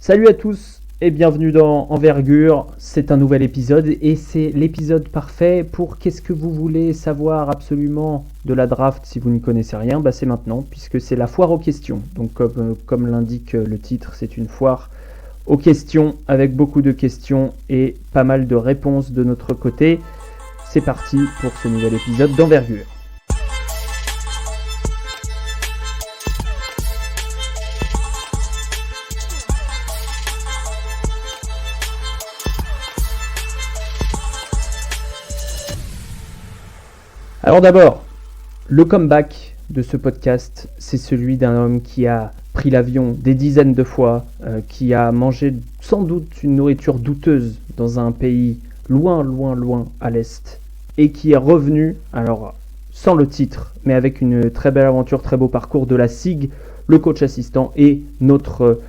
Salut à tous et bienvenue dans Envergure, c'est un nouvel épisode et c'est l'épisode parfait pour qu'est-ce que vous voulez savoir absolument de la draft si vous n'y connaissez rien, c'est maintenant puisque c'est la foire aux questions. Donc comme l'indique le titre, c'est une foire aux questions avec beaucoup de questions et pas mal de réponses de notre côté. C'est parti pour ce nouvel épisode d'Envergure. Alors d'abord, le comeback de ce podcast, c'est celui d'un homme qui a pris l'avion des dizaines de fois, qui a mangé sans doute une nourriture douteuse dans un pays loin à l'est, et qui est revenu, alors sans le titre, mais avec une très belle aventure, très beau parcours de la SIG, le coach assistant et notre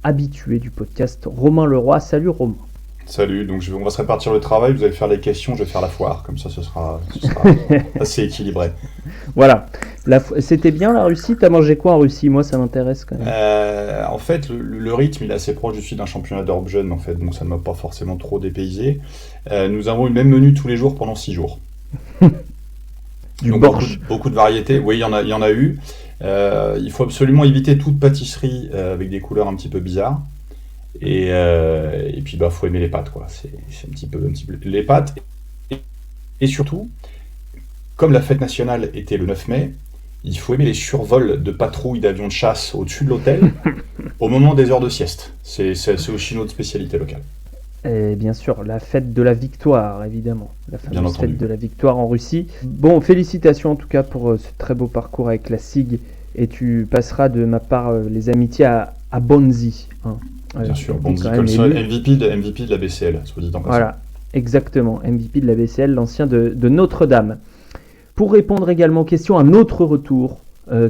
habitué du podcast, Romain Leroy. Salut Romain. Salut, donc on va se répartir le travail, vous allez faire les questions, je vais faire la foire, comme ça ce sera assez équilibré. Voilà, c'était bien la Russie, t'as mangé quoi en Russie? Moi ça m'intéresse quand même. En fait, le rythme il est assez proche, je suis d'un championnat d'Europe jeune en fait, donc ça ne m'a pas forcément trop dépaysé. Nous avons eu le même menu tous les jours pendant 6 jours. Donc beaucoup de variétés, oui il y en a eu. Il faut absolument éviter toute pâtisserie avec des couleurs un petit peu bizarres. Et puis faut aimer les pâtes quoi. C'est un petit peu les pâtes et surtout comme la fête nationale était le 9 mai, il faut aimer les survols de patrouilles d'avions de chasse au-dessus de l'hôtel au moment des heures de sieste. C'est aussi notre spécialité locale. Et bien sûr, la fête de la victoire, évidemment. La fameuse fête de la victoire en Russie. Bon, félicitations en tout cas pour ce très beau parcours avec la SIG. Et tu passeras de ma part les amitiés à Bonzi. Hein. Bien sûr, Bonzi Colson, MVP de la BCL, soit dit en passant. Voilà, exactement, MVP de la BCL, l'ancien de Notre-Dame. Pour répondre également aux questions, un autre retour,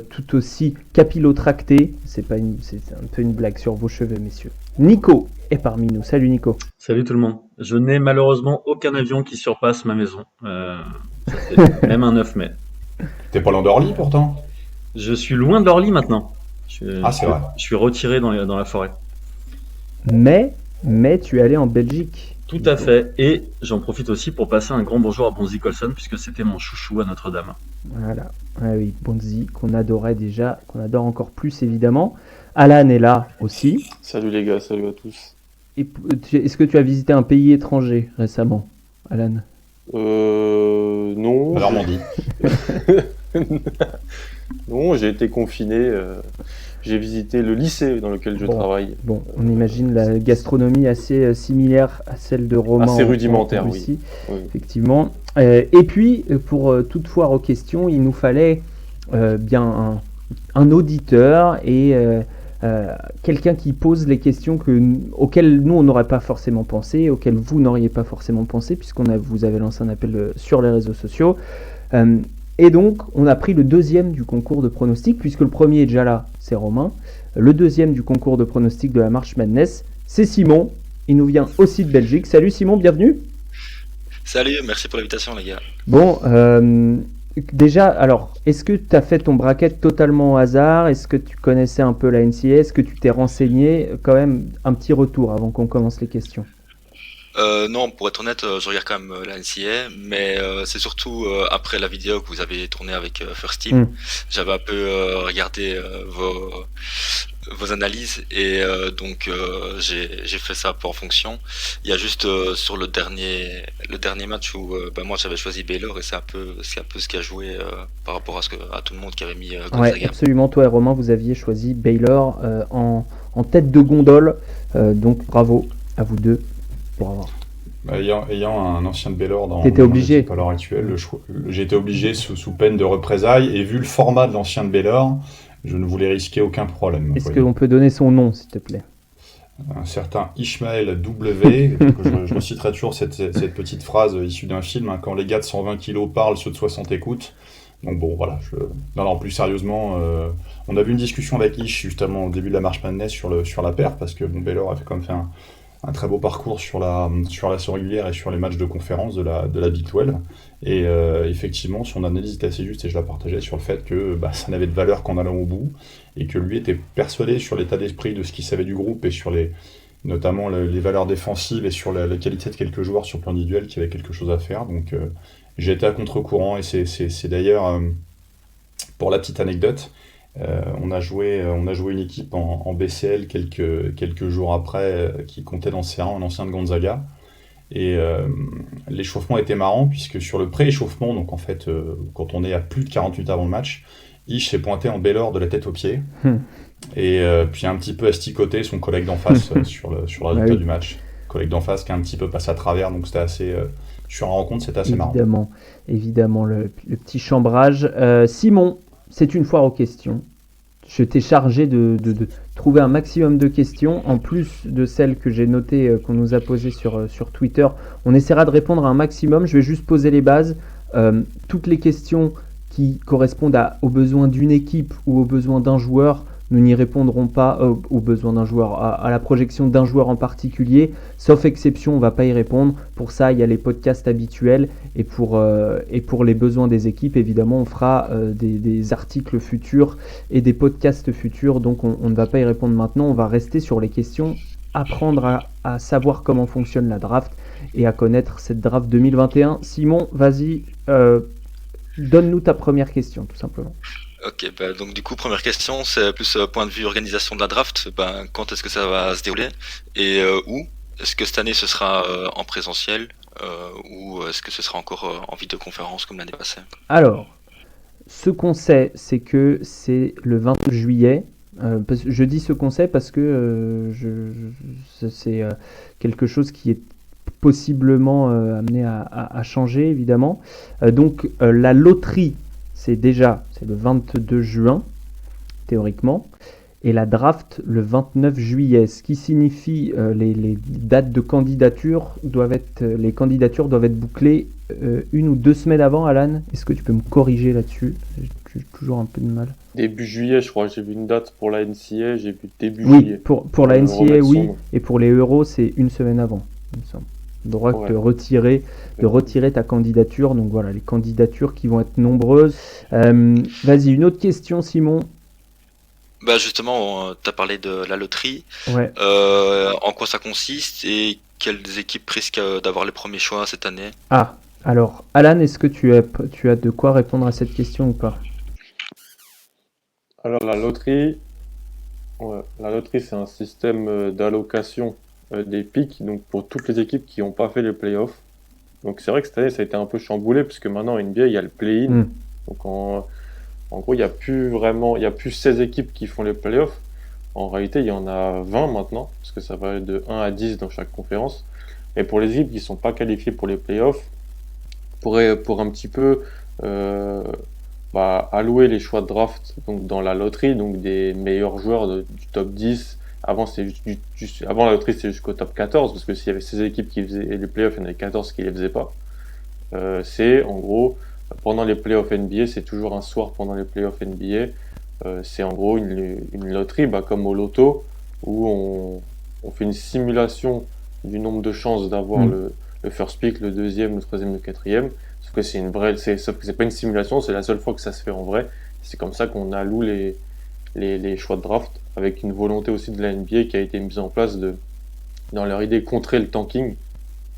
tout aussi capillotracté, c'est un peu une blague sur vos cheveux, messieurs. Nico est parmi nous. Salut Nico. Salut tout le monde. Je n'ai malheureusement aucun avion qui surpasse ma maison, même un 9 mai. T'es pas loin d'Orly pourtant? Je suis loin d'Orly maintenant. C'est vrai. Je suis retiré dans la forêt. Mais tu es allé en Belgique. Tout à fait. Et j'en profite aussi pour passer un grand bonjour à Bonzi Colson, puisque c'était mon chouchou à Notre-Dame. Voilà. Ah oui, Bonzi, qu'on adorait déjà, qu'on adore encore plus évidemment. Alan est là aussi. Salut les gars, salut à tous. Est-ce que tu as visité un pays étranger récemment, Alan? Non. La Normandie. Non, j'ai été confiné. J'ai visité le lycée dans lequel je travaille. Bon, on imagine la gastronomie assez similaire à celle de Romain. Assez rudimentaire, en Russie, oui. Effectivement. Et puis, pour toute foire aux questions, il nous fallait bien un auditeur et quelqu'un qui pose les questions auxquelles nous, on n'aurait pas forcément pensé, auxquelles vous n'auriez pas forcément pensé, vous avez lancé un appel sur les réseaux sociaux. Et donc, on a pris le deuxième du concours de pronostic, puisque le premier est déjà là, c'est Romain. Le deuxième du concours de pronostic de la March Madness, c'est Simon. Il nous vient aussi de Belgique. Salut Simon, bienvenue. Salut, merci pour l'invitation les gars. Bon, déjà, alors, est-ce que tu as fait ton bracket totalement au hasard? Est-ce que tu connaissais un peu la NCAA? Est-ce que tu t'es renseigné? Quand même, un petit retour avant qu'on commence les questions. Non, pour être honnête, je regarde quand même la NCAA, mais c'est surtout après la vidéo que vous avez tournée avec First Team, j'avais un peu regardé vos analyses et donc j'ai fait ça un peu en fonction. Il y a juste sur le dernier match où moi j'avais choisi Baylor et c'est un peu ce qui a joué par rapport à tout le monde qui avait mis Gonzaga. Ouais, absolument. Toi et Romain, vous aviez choisi Baylor en tête de gondole, donc bravo à vous deux. Ayant un ancien de Baylor dans l'équipe à l'heure actuelle, j'ai été obligé sous peine de représailles et vu le format de l'ancien de Baylor, je ne voulais risquer aucun problème. Est-ce qu'on peut donner son nom, s'il te plaît? Un certain Ishmael W. je reciterai toujours cette petite phrase issue d'un film, quand les gars de 120 kilos parlent, ceux de 60 écoutent. Donc bon, voilà. Non, plus sérieusement, on a eu une discussion avec Ish justement au début de la March Madness sur la paire, parce que Baylor avait quand même fait un très beau parcours sur la saison régulière et sur les matchs de conférence de la Big 12. Et effectivement, son analyse était assez juste et je la partageais sur le fait que ça n'avait de valeur qu'en allant au bout et que lui était persuadé sur l'état d'esprit de ce qu'il savait du groupe et sur notamment les valeurs défensives et sur la qualité de quelques joueurs sur le plan individuel qu'il y avait quelque chose à faire. Donc j'ai été à contre-courant et c'est d'ailleurs, pour la petite anecdote, on a joué une équipe en BCL quelques jours après qui comptait dans C1, un ancien de Gonzaga. Et l'échauffement était marrant puisque sur le pré-échauffement, donc en fait quand on est à plus de 48 avant le match, Ish s'est pointé en Baylor de la tête aux pieds et puis un petit peu asticoté son collègue d'en face sur le résultat du match. Collègue d'en face qui a un petit peu passé à travers, donc c'était assez... sur la rencontre, c'était assez marrant. Évidemment, le petit chambrage. Simon, c'est une foire aux questions. Je t'ai chargé de trouver un maximum de questions, en plus de celles que j'ai notées, qu'on nous a posées sur Twitter. On essaiera de répondre à un maximum. Je vais juste poser les bases. Toutes les questions qui correspondent aux besoins d'une équipe ou aux besoins d'un joueur, nous n'y répondrons pas aux besoins d'un joueur, à la projection d'un joueur en particulier. Sauf exception, on ne va pas y répondre. Pour ça, il y a les podcasts habituels. Et pour les besoins des équipes, évidemment, on fera des articles futurs et des podcasts futurs. Donc, on ne va pas y répondre maintenant. On va rester sur les questions, apprendre à savoir comment fonctionne la draft et à connaître cette draft 2021. Simon, vas-y, donne-nous ta première question, tout simplement. Ok, donc du coup, première question, c'est plus point de vue organisation de la draft. Quand est-ce que ça va se dérouler et où? Est-ce que cette année ce sera en présentiel ou est-ce que ce sera encore en vidéoconférence comme l'année passée? Alors, ce qu'on sait, c'est que c'est le 29 juillet. Je dis ce qu'on sait parce que c'est quelque chose qui est possiblement amené à changer, évidemment. Donc, la loterie, c'est le 22 juin, théoriquement, et la draft le 29 juillet, ce qui signifie les dates de candidature les candidatures doivent être bouclées 1 ou 2 semaines avant. Alan, est-ce que tu peux me corriger là-dessus? J'ai toujours un peu de mal. Début juillet, je crois, j'ai vu une date pour la NCA, j'ai vu début Oui, juillet. pour la NCA, oui, et pour les Euros, c'est 1 semaine avant, il me semble. Droit de retirer ta candidature. Donc voilà, les candidatures qui vont être nombreuses. Vas-y, une autre question, Simon. Justement, tu as parlé de la loterie. Ouais. En quoi ça consiste et quelles équipes risquent d'avoir les premiers choix cette année? Ah, alors, Alan, est-ce que tu as de quoi répondre à cette question ou pas? Alors la loterie, c'est un système d'allocation des pics, donc pour toutes les équipes qui n'ont pas fait les playoffs. Donc c'est vrai que cette année ça a été un peu chamboulé puisque maintenant en NBA il y a le play-in. Donc en gros il n'y a plus 16 équipes qui font les playoffs. En réalité il y en a 20 maintenant parce que ça va de 1 à 10 dans chaque conférence. Et pour les équipes qui ne sont pas qualifiées pour les playoffs, pour un petit peu allouer les choix de draft donc dans la loterie, donc des meilleurs joueurs du top 10. Avant la loterie c'était jusqu'au top 14 parce que s'il y avait 16 équipes qui faisaient les playoffs, il y en avait 14 qui les faisaient pas. C'est en gros pendant les playoffs NBA, c'est toujours un soir pendant les playoffs NBA. C'est en gros une loterie comme au loto où on fait une simulation du nombre de chances d'avoir le first pick, le deuxième, le troisième, le quatrième. Sauf que sauf que c'est pas une simulation, c'est la seule fois que ça se fait en vrai. C'est comme ça qu'on alloue les choix de draft, avec une volonté aussi de la NBA qui a été mise en place dans leur idée contrer le tanking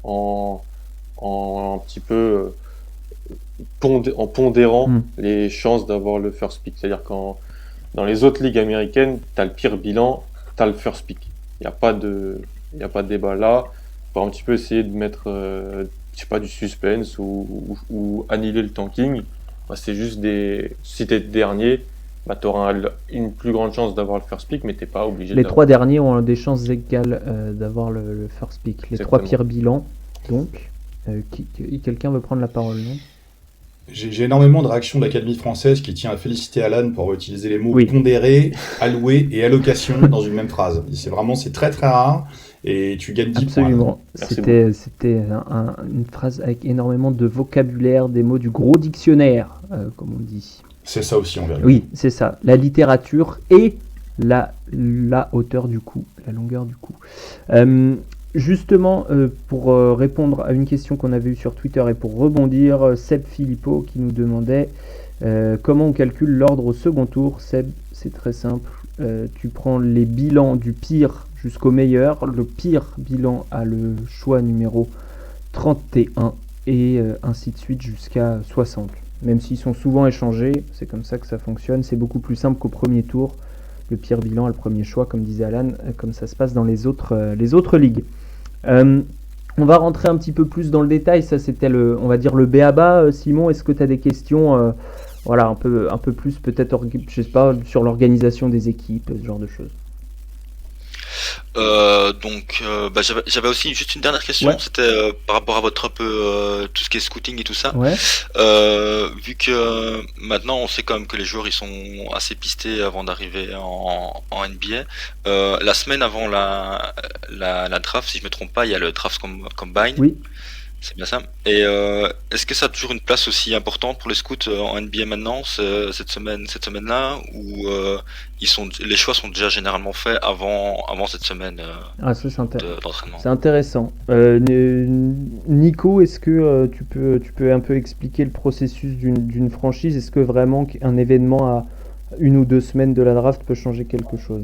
en un petit peu en pondérant les chances d'avoir le first pick. C'est-à-dire dans les autres ligues américaines, t'as le pire bilan, t'as le first pick. Il n'y a pas de débat là. On va un petit peu essayer de mettre du suspense ou annihiler le tanking. C'est juste si t'es dernier, tu auras une plus grande chance d'avoir le first pick, mais t'es pas obligé. Les 3 derniers ont des chances égales d'avoir le first pick. Les Exactement. 3 pires bilans. Donc, quelqu'un veut prendre la parole, non? J'ai énormément de réactions de l'Académie française qui tient à féliciter Alan pour utiliser les mots Oui. pondéré, alloué et allocation dans une même phrase. C'est très très rare et tu gagnes 10 points. Absolument. Merci C'était une phrase avec énormément de vocabulaire, des mots du gros dictionnaire, comme on dit. C'est ça aussi, on verra. Oui, c'est ça. La littérature et la hauteur du coup, la longueur du coup. Justement, pour répondre à une question qu'on avait eue sur Twitter et pour rebondir, Seb Philippot qui nous demandait comment on calcule l'ordre au second tour. Seb, c'est très simple. Tu prends les bilans du pire jusqu'au meilleur. Le pire bilan a le choix numéro 31 et ainsi de suite jusqu'à 60. Même s'ils sont souvent échangés, c'est comme ça que ça fonctionne. C'est beaucoup plus simple qu'au premier tour. Le pire bilan a le premier choix, comme disait Alan, comme ça se passe dans les autres ligues. On va rentrer un petit peu plus dans le détail. Ça, c'était on va dire le b.a.-ba. Simon, est-ce que tu as des questions voilà, un peu plus peut-être, je sais pas, sur l'organisation des équipes, ce genre de choses. J'avais aussi juste une dernière question, Ouais. c'était par rapport à votre un peu tout ce qui est scouting et tout ça. Ouais. Vu que maintenant on sait quand même que les joueurs ils sont assez pistés avant d'arriver en NBA. La semaine avant la draft, si je me trompe pas, il y a le draft combine. Oui. C'est bien ça. Et est-ce que ça a toujours une place aussi importante pour les scouts en NBA maintenant, cette semaine-là, ou les choix sont déjà généralement faits avant cette semaine Ah, ça, d'entraînement? c'est intéressant. Nico, est-ce que tu peux un peu expliquer le processus d'une franchise? Est-ce que vraiment un événement à 1 ou 2 semaines de la draft peut changer quelque chose?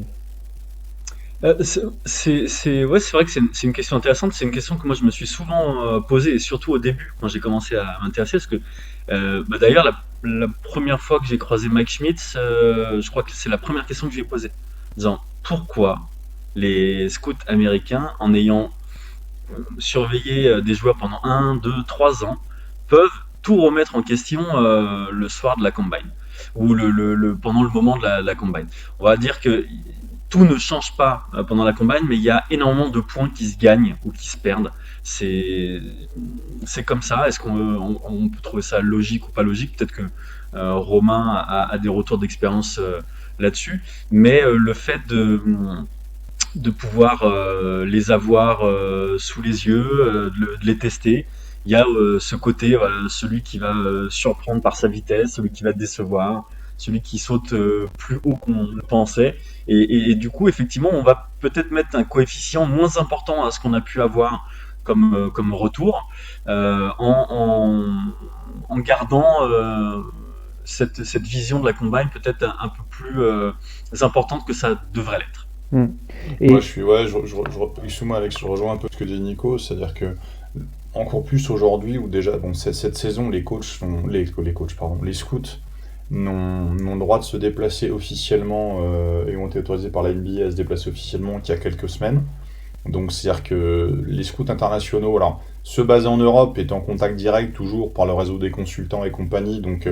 Ouais, c'est vrai que c'est une question intéressante. C'est une question que moi je me suis souvent posée, et surtout au début, quand j'ai commencé à m'intéresser. Parce que d'ailleurs, la première fois que j'ai croisé Mike Schmitz, je crois que c'est la première question que je lui ai posée. Disant pourquoi les scouts américains, en ayant surveillé des joueurs pendant 1, 2, 3 ans, peuvent tout remettre en question le soir de la combine, ou pendant le moment de la combine. On va dire que tout ne change pas pendant la combine, mais il y a énormément de points qui se gagnent ou qui se perdent. C'est comme ça. Est-ce on peut trouver ça logique ou pas logique? Peut-être que Romain a des retours d'expérience là-dessus. Mais le fait de pouvoir les avoir sous les yeux, de les tester, il y a ce côté, voilà, celui qui va surprendre par sa vitesse, celui qui va décevoir, celui qui saute plus haut qu'on le pensait. Et du coup, effectivement, on va peut-être mettre un coefficient moins important à ce qu'on a pu avoir comme retour, en gardant cette vision de la combine peut-être un peu plus importante que ça devrait l'être. Et Moi, excuse-moi Alex, je rejoins un peu ce que dit Nico, c'est-à-dire que encore plus aujourd'hui où déjà, bon, cette saison, les scouts n'ont le droit de se déplacer officiellement et ont été autorisés par la NBA à se déplacer officiellement qu'il y a quelques semaines. Donc c'est-à-dire que les scouts internationaux, alors, ceux basés en Europe étaient en contact direct toujours par le réseau des consultants et compagnie, donc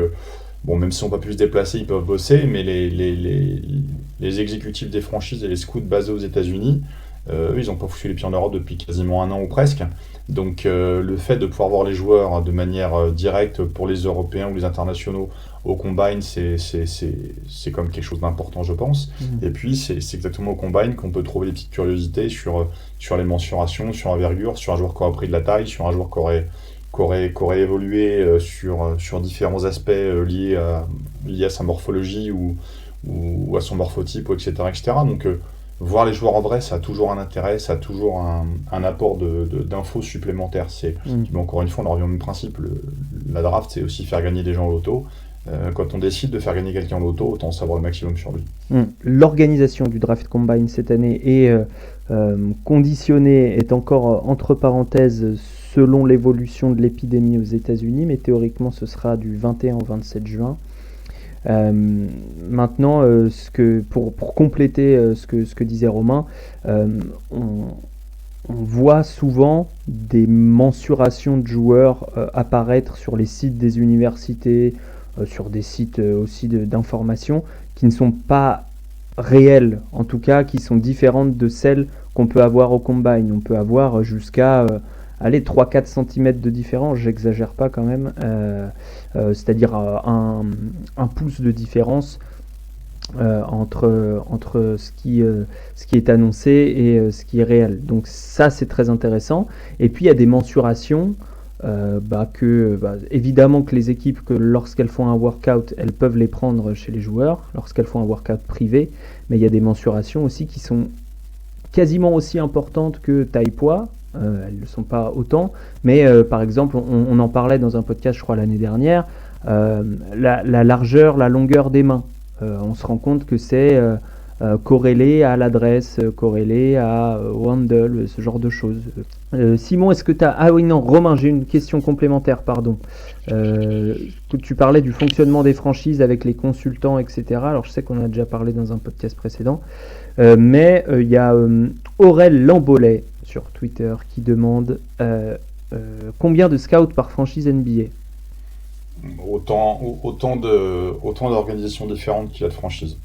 bon, même s'ils n'ont pas pu se déplacer, ils peuvent bosser, mais les exécutifs des franchises et les scouts basés aux États-Unis, eux, ils n'ont pas foutu les pieds en Europe depuis quasiment 1 an ou presque. Donc le fait de pouvoir voir les joueurs de manière directe pour les Européens ou les internationaux au combine, c'est comme quelque chose d'important, je pense. Et puis c'est exactement au combine qu'on peut trouver des petites curiosités sur les mensurations, sur l'envergure, sur un joueur qui aura pris de la taille, sur un joueur qui aurait évolué sur différents aspects liés à sa morphologie ou à son morphotype, etc. etc. Donc voir les joueurs en vrai, ça a toujours un intérêt, ça a toujours un apport d'infos supplémentaires. Mais encore une fois, on revient au même principe. La draft, c'est aussi faire gagner des gens au loto. Quand on décide de faire gagner quelqu'un au loto, autant savoir le maximum sur lui. L'organisation du draft combine cette année est conditionnée, est encore entre parenthèses selon l'évolution de l'épidémie aux États-Unis, mais théoriquement ce sera du 21 au 27 juin. Maintenant, pour compléter ce que disait Romain, on voit souvent des mensurations de joueurs apparaître sur les sites des universités, sur des sites aussi d'information, qui ne sont pas réelles, en tout cas qui sont différentes de celles qu'on peut avoir au combine. On peut avoir jusqu'à 3-4 cm de différence, j'exagère pas quand même, c'est-à-dire un pouce de différence entre ce qui est annoncé et ce qui est réel. Donc ça, c'est très intéressant. Et puis il y a des mensurations évidemment que les équipes, que lorsqu'elles font un workout, elles peuvent les prendre chez les joueurs, lorsqu'elles font un workout privé, mais il y a des mensurations aussi qui sont quasiment aussi importantes que taille-poids. Elles ne le sont pas autant, mais par exemple, on en parlait dans un podcast, je crois, l'année dernière, la largeur, la longueur des mains. On se rend compte que c'est corrélé à l'adresse, corrélé à Wandle, ce genre de choses. Simon, est-ce que tu as... Ah oui, non, Romain, j'ai une question complémentaire, pardon. Tu parlais du fonctionnement des franchises avec les consultants, etc. Alors, je sais qu'on a déjà parlé dans un podcast précédent, mais il y a Aurel Lambolet sur Twitter qui demande combien de scouts par franchise NBA? Autant d'organisations différentes qu'il y a de franchises.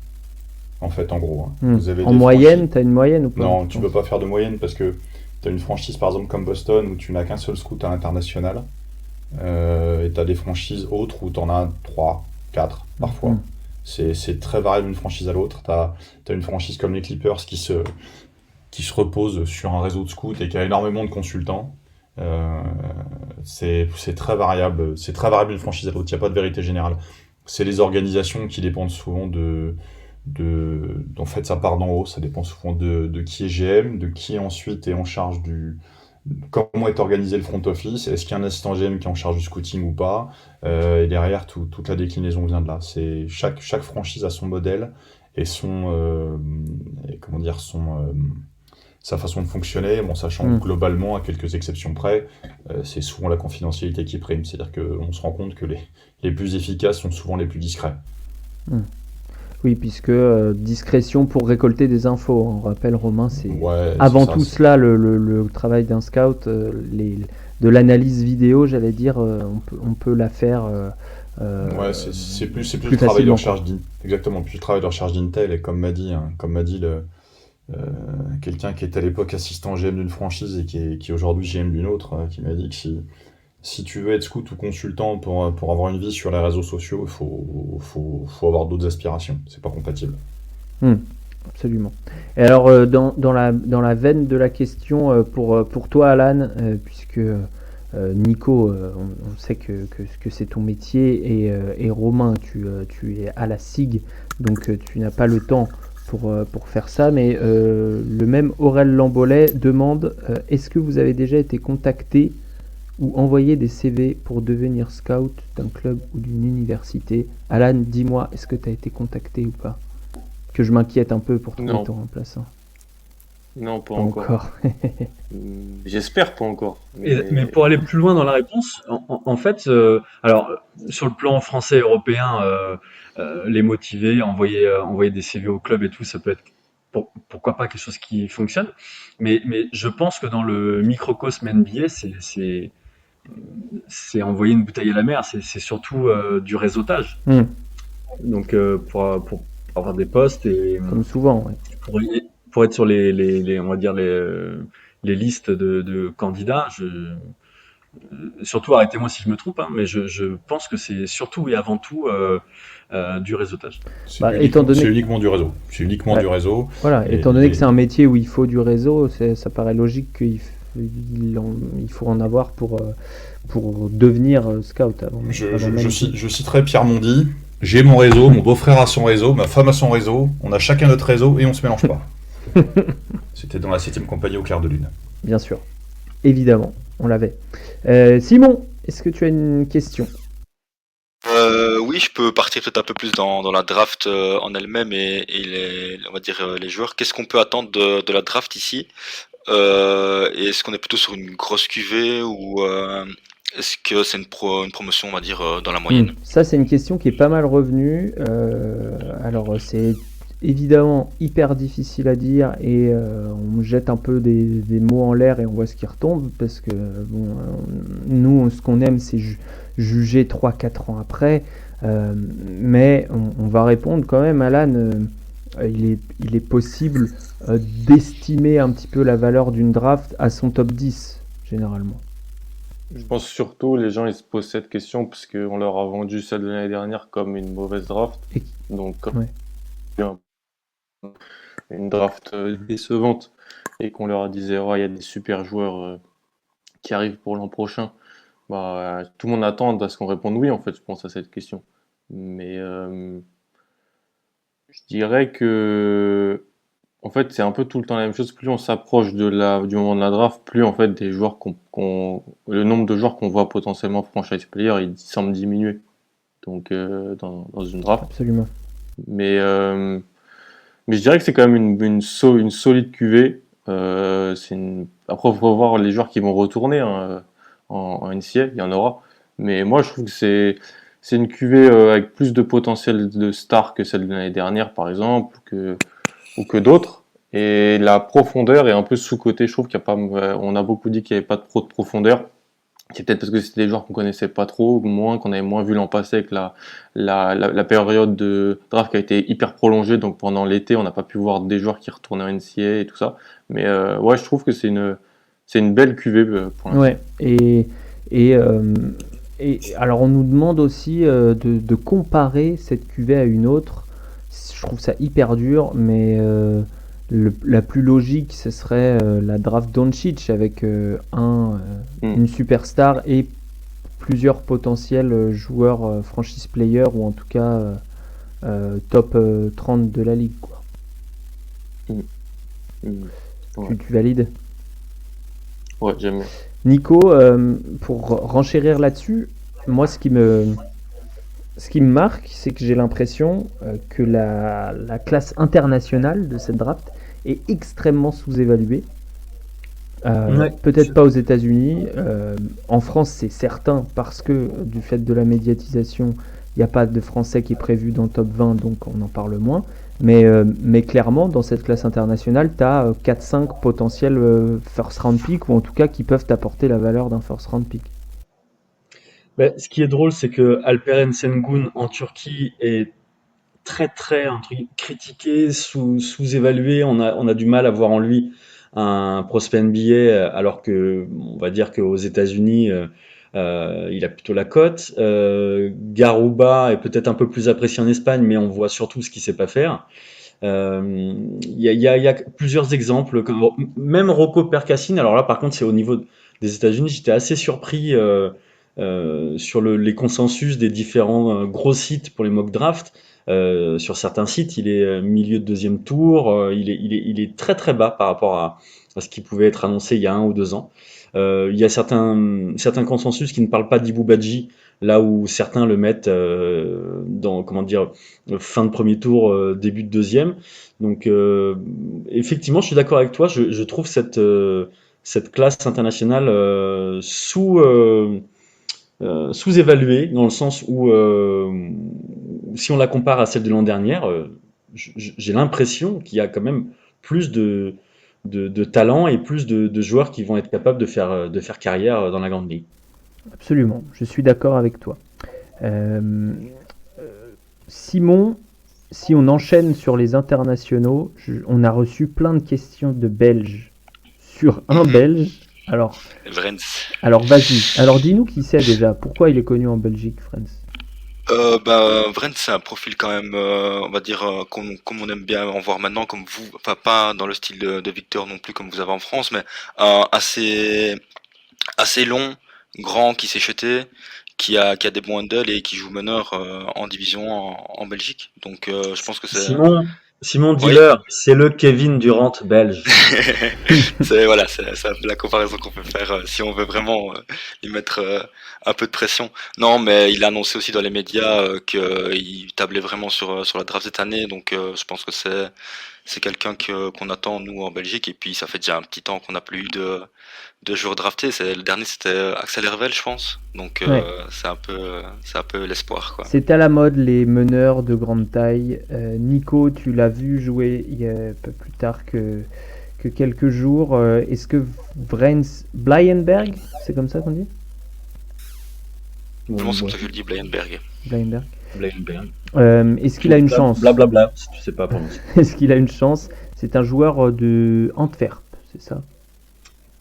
En fait, en gros. Vous avez En des moyenne, tu as une moyenne ou pas? Non, tu peux pas faire de moyenne parce que tu as une franchise, par exemple, comme Boston, où tu n'as qu'un seul scout à l'international. Et tu as des franchises autres où tu en as 3, 4 parfois. C'est très variable d'une franchise à l'autre. Tu as une franchise comme les Clippers qui se repose sur un réseau de scouts et qui a énormément de consultants. C'est très variable. C'est très variable d'une franchise à l'autre. Il n'y a pas de vérité générale. C'est les organisations qui dépendent souvent en fait, ça part d'en haut. Ça dépend souvent de qui est GM, de qui ensuite est en charge comment est organisé le front office, est-ce qu'il y a un assistant GM qui est en charge du scouting ou pas, et derrière, toute la déclinaison vient de là. Chaque franchise a son modèle et sa façon de fonctionner, sachant globalement, à quelques exceptions près, c'est souvent la confidentialité qui prime. C'est-à-dire qu'on se rend compte que les plus efficaces sont souvent les plus discrets. Oui, puisque discrétion pour récolter des infos. On rappelle, Romain, c'est cela le travail d'un scout. De l'analyse vidéo, j'allais dire, on peut la faire. C'est plus le travail de recherche exactement, plus le travail de recherche d'intel. Et comme m'a dit quelqu'un qui était à l'époque assistant GM d'une franchise et qui est aujourd'hui GM d'une autre, qui m'a dit que si tu veux être scout ou consultant pour avoir une vie sur les réseaux sociaux, il faut avoir d'autres aspirations. C'est pas compatible. Absolument. Et alors, dans la veine de la question, pour toi, Alan, puisque Nico, on sait que c'est ton métier, et Romain, tu es à la SIG, donc tu n'as pas le temps pour faire ça, mais le même Aurel Lambolet demande est-ce que vous avez déjà été contacté ou envoyer des CV pour devenir scout d'un club ou d'une université? Alan, dis-moi, est-ce que tu as été contacté ou pas? Que je m'inquiète un peu pour trouver ton remplaçant. Non, pas encore. J'espère pas encore. Mais pour aller plus loin dans la réponse, en fait, alors sur le plan français, européen, les motiver, envoyer des CV au club et tout, ça peut être pourquoi pas quelque chose qui fonctionne. Mais je pense que dans le microcosme NBA, c'est envoyer une bouteille à la mer, c'est surtout du réseautage. Donc pour avoir des postes et comme souvent, pour être sur les on va dire les listes de candidats, surtout arrêtez-moi si je me trompe, mais je pense que c'est surtout et avant tout du réseautage. C'est uniquement du réseau. C'est uniquement du réseau. Voilà, étant donné que c'est un métier où il faut du réseau, ça paraît logique qu'il faut en avoir pour devenir scout. Je citerai Pierre Mondy. J'ai mon réseau, mon beau-frère a son réseau, ma femme a son réseau, on a chacun notre réseau et on se mélange pas. C'était dans la 7ème compagnie au clair de lune. Bien sûr, évidemment, on l'avait. Simon, est-ce que tu as une question? Oui, je peux partir peut-être un peu plus dans la draft en elle-même et on va dire les joueurs. Qu'est-ce qu'on peut attendre de la draft ici? Et est-ce qu'on est plutôt sur une grosse cuvée ou est-ce que c'est une promotion, on va dire, dans la moyenne? Ça, c'est une question qui est pas mal revenue. Alors, c'est évidemment hyper difficile à dire et on jette un peu des mots en l'air et on voit ce qui retombe parce que nous, ce qu'on aime, c'est juger 3-4 ans après. Mais on va répondre quand même, Alan. Il est possible d'estimer un petit peu la valeur d'une draft à son top 10, généralement. Je pense surtout les gens ils se posent cette question parce qu'on leur a vendu celle de l'année dernière comme une mauvaise draft. Donc comme une draft décevante et qu'on leur disait il y a des super joueurs qui arrivent pour l'an prochain, tout le monde attend à ce qu'on réponde oui en fait, je pense à cette question. Mais je dirais que En fait, c'est un peu tout le temps la même chose. Plus on s'approche du moment de la draft, plus en fait des joueurs le nombre de joueurs qu'on voit potentiellement franchise player, il semble diminuer. Donc dans une draft. Absolument. Mais je dirais que c'est quand même une solide QV. Après, il faut voir les joueurs qui vont retourner hein, en NCA, il y en aura. Mais moi, je trouve que c'est une QV avec plus de potentiel de star que celle de l'année dernière, par exemple, ou que d'autres. Et la profondeur est un peu sous-cotée. Je trouve qu'il y a pas, on a beaucoup dit qu'il n'y avait pas trop de profondeur. C'est peut-être parce que c'était des joueurs qu'on connaissait pas trop, qu'on avait moins vu l'an passé avec la période de draft qui a été hyper prolongée. Donc pendant l'été, on n'a pas pu voir des joueurs qui retournaient en NCAA et tout ça. Mais ouais, je trouve que c'est une belle QV pour l'instant. Ouais, et alors on nous demande aussi de comparer cette QV à une autre. Je trouve ça hyper dur, mais la plus logique, ce serait la draft Doncic avec une superstar et plusieurs potentiels joueurs franchise player ou en tout cas top 30 de la ligue, quoi. Ouais. Tu valides? Ouais, j'aime bien. Nico, pour renchérir là-dessus, moi ce qui me marque, c'est que j'ai l'impression que la classe internationale de cette draft est extrêmement sous-évaluée. Peut-être pas aux États-Unis. En France, c'est certain, parce que du fait de la médiatisation, il n'y a pas de Français qui est prévu dans le top 20, donc on en parle moins. Mais clairement, dans cette classe internationale, tu as 4-5 potentiels first round pick, ou en tout cas qui peuvent t'apporter la valeur d'un first round pick. Ce qui est drôle, c'est que Alperen Sengun en Turquie est très très critiqué, sous-évalué. On a du mal à voir en lui un prospect NBA, alors que on va dire qu'aux États-Unis, il a plutôt la cote. Garouba est peut-être un peu plus apprécié en Espagne, mais on voit surtout ce qu'il sait pas faire. Il y a plusieurs exemples, même Rocco Percassine. Alors là, par contre, c'est au niveau des États-Unis. J'étais assez surpris sur les consensus des différents gros sites pour les mock drafts. Sur certains sites, il est milieu de deuxième tour. Il est très très bas par rapport à ce qui pouvait être annoncé il y a 1 ou 2 ans. Il y a certains consensus qui ne parlent pas d'Ibou Badji, là où certains le mettent dans, comment dire, fin de premier tour, début de deuxième. Donc effectivement, je suis d'accord avec toi. Je trouve cette classe internationale sous-évaluée, dans le sens où si on la compare à celle de l'an dernier, j'ai l'impression qu'il y a quand même plus de talent et plus de joueurs qui vont être capables de faire carrière dans la grande ligue. Absolument, je suis d'accord avec toi. Simon, si on enchaîne sur les internationaux, on a reçu plein de questions de Belges sur un Belge. Alors vas-y. Alors dis-nous qui c'est déjà. Pourquoi il est connu en Belgique, Frens? Vrens, c'est un profil quand même, on va dire, comme on aime bien en voir maintenant, comme vous, enfin pas dans le style de Victor non plus comme vous avez en France, mais assez long, grand, qui s'est jeté, qui a des bons handles et qui joue meneur en division en Belgique. Donc je pense que c'est... Simon, dis-leur, c'est le Kevin Durant belge. c'est un peu la comparaison qu'on peut faire si on veut vraiment lui mettre un peu de pression. Non, mais il a annoncé aussi dans les médias qu'il tablait vraiment sur la draft cette année, donc je pense que c'est quelqu'un qu'on attend nous en Belgique, et puis ça fait déjà un petit temps qu'on n'a plus eu de joueurs draftés. Le dernier c'était Axel Hervel, je pense. Donc Ouais. c'est un peu l'espoir, quoi. C'est à la mode les meneurs de grande taille. Nico, tu l'as vu jouer il y a un peu plus tard que quelques jours. Est-ce que Blienberg, c'est comme ça qu'on dit? Comment c'est comme ça que je le dis, Blienberg. Blienberg. Blaine. Est-ce qu'il a une chance? Blablabla, si tu sais pas prononcer. Est-ce qu'il a une chance? C'est un joueur de Antwerp, c'est ça?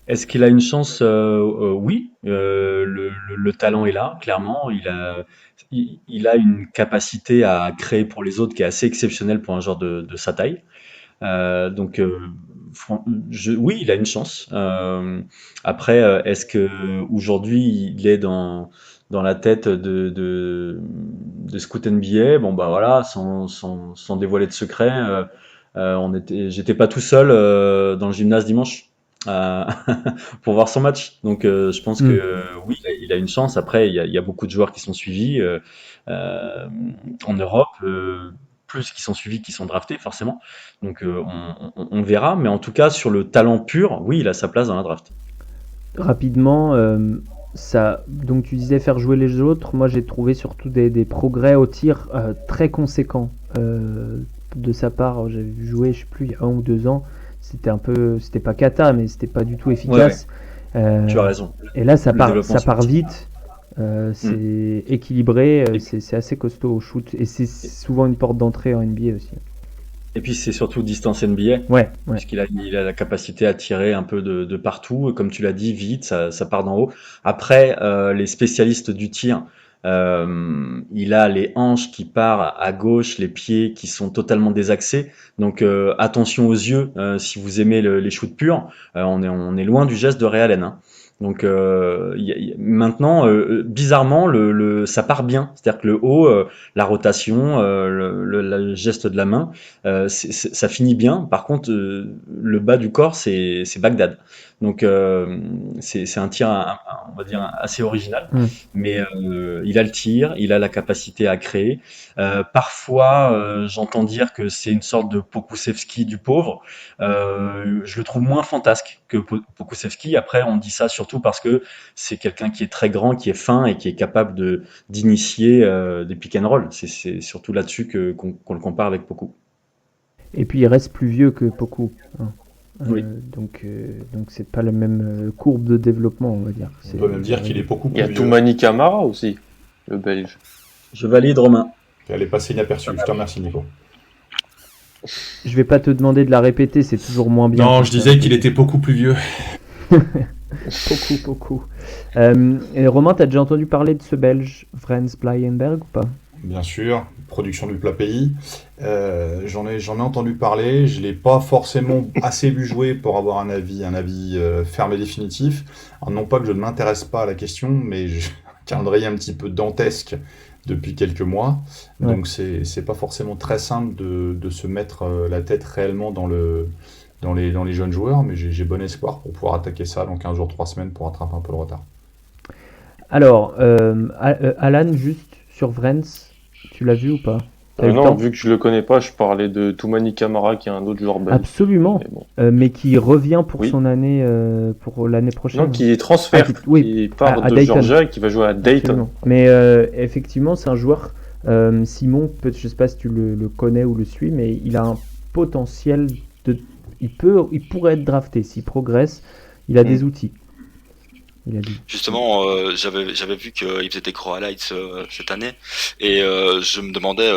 Est-ce qu'il a une chance? Oui. Le talent est là, clairement. Il a une capacité à créer pour les autres qui est assez exceptionnelle pour un joueur de sa taille. Donc, oui, il a une chance. Après, est-ce que aujourd'hui il est dans la tête de Scout NBA? Bon, bah voilà, sans dévoiler de secret. J'étais pas tout seul dans le gymnase dimanche euh, pour voir son match. Donc je pense que oui, il a une chance. Après, il y a beaucoup de joueurs qui sont suivis euh, en Europe, plus qui sont suivis, qui sont draftés forcément. Donc on verra. Mais en tout cas, sur le talent pur, oui, il a sa place dans la draft. Rapidement, donc tu disais faire jouer les autres. Moi, j'ai trouvé surtout des progrès au tir très conséquents de sa part. J'avais vu jouer, je sais plus, il y a 1 ou 2 ans. C'était pas cata, mais c'était pas du tout efficace. Tu as raison. Et là, ça part développement vite. C'est équilibré, c'est assez costaud au shoot. Et c'est souvent une porte d'entrée en NBA aussi. Et puis c'est surtout distance NBA, Ouais. puisqu'il a la capacité à tirer un peu de partout, comme tu l'as dit, vite, ça part d'en haut. Après, les spécialistes du tir, il a les hanches qui partent à gauche, les pieds qui sont totalement désaxés. Donc attention aux yeux, si vous aimez les shoots purs, on est loin du geste de Ray Allen, hein. Donc maintenant, bizarrement, ça part bien. C'est-à-dire que le haut, la rotation, le geste de la main, ça finit bien. Par contre, le bas du corps, c'est Bagdad. Donc c'est un tir, on va dire, assez original. Mais il a le tir, il a la capacité à créer. Parfois, j'entends dire que c'est une sorte de Pokusevski du pauvre. Je le trouve moins fantasque que Pokusevski. Après, on dit ça surtout parce que c'est quelqu'un qui est très grand, qui est fin et qui est capable d'initier des pick and roll. C'est surtout là-dessus qu'on le compare avec Poku. Et puis il reste plus vieux que Poku. Oui. Donc c'est pas la même courbe de développement, on va dire. On peut même dire qu'il est beaucoup Il plus y a vieux. Toumani Camara aussi, le Belge. Je valide, Romain. Elle est passée inaperçue. Je te remercie, Nico. Je vais pas te demander de la répéter, c'est toujours moins bien. Non, je disais qu'il était beaucoup plus vieux. Beaucoup. Et Romain, t'as déjà entendu parler de ce Belge, Frans Blijenberg, ou pas? Bien sûr, production du plat pays. J'en ai entendu parler. Je l'ai pas forcément assez vu jouer pour avoir un avis ferme et définitif. Alors, non pas que je ne m'intéresse pas à la question, mais j'ai un calendrier un petit peu dantesque depuis quelques mois. Ouais. Donc c'est pas forcément très simple de se mettre la tête réellement dans les jeunes joueurs, mais j'ai bon espoir pour pouvoir attaquer ça dans 15 jours, 3 semaines pour rattraper un peu le retard. Alors, Alan, juste sur Frans, tu l'as vu ou pas? T'as eu le Non, temps? vu que je le connais pas, je parlais de Toumani Camara, qui est un autre joueur belge. Absolument, Mais bon. mais qui revient pour Oui. son année, pour l'année prochaine. Non, qui est transfert, oui, qui part à de Dayton. Georgia et qui va jouer à Dayton. Absolument. Mais effectivement, c'est un joueur, Simon, je sais pas si tu le connais ou le suis, mais il a un potentiel il pourrait être drafté s'il progresse. Il a des outils. Justement, j'avais vu qu'il faisait des gros highlights cette année, et je me demandais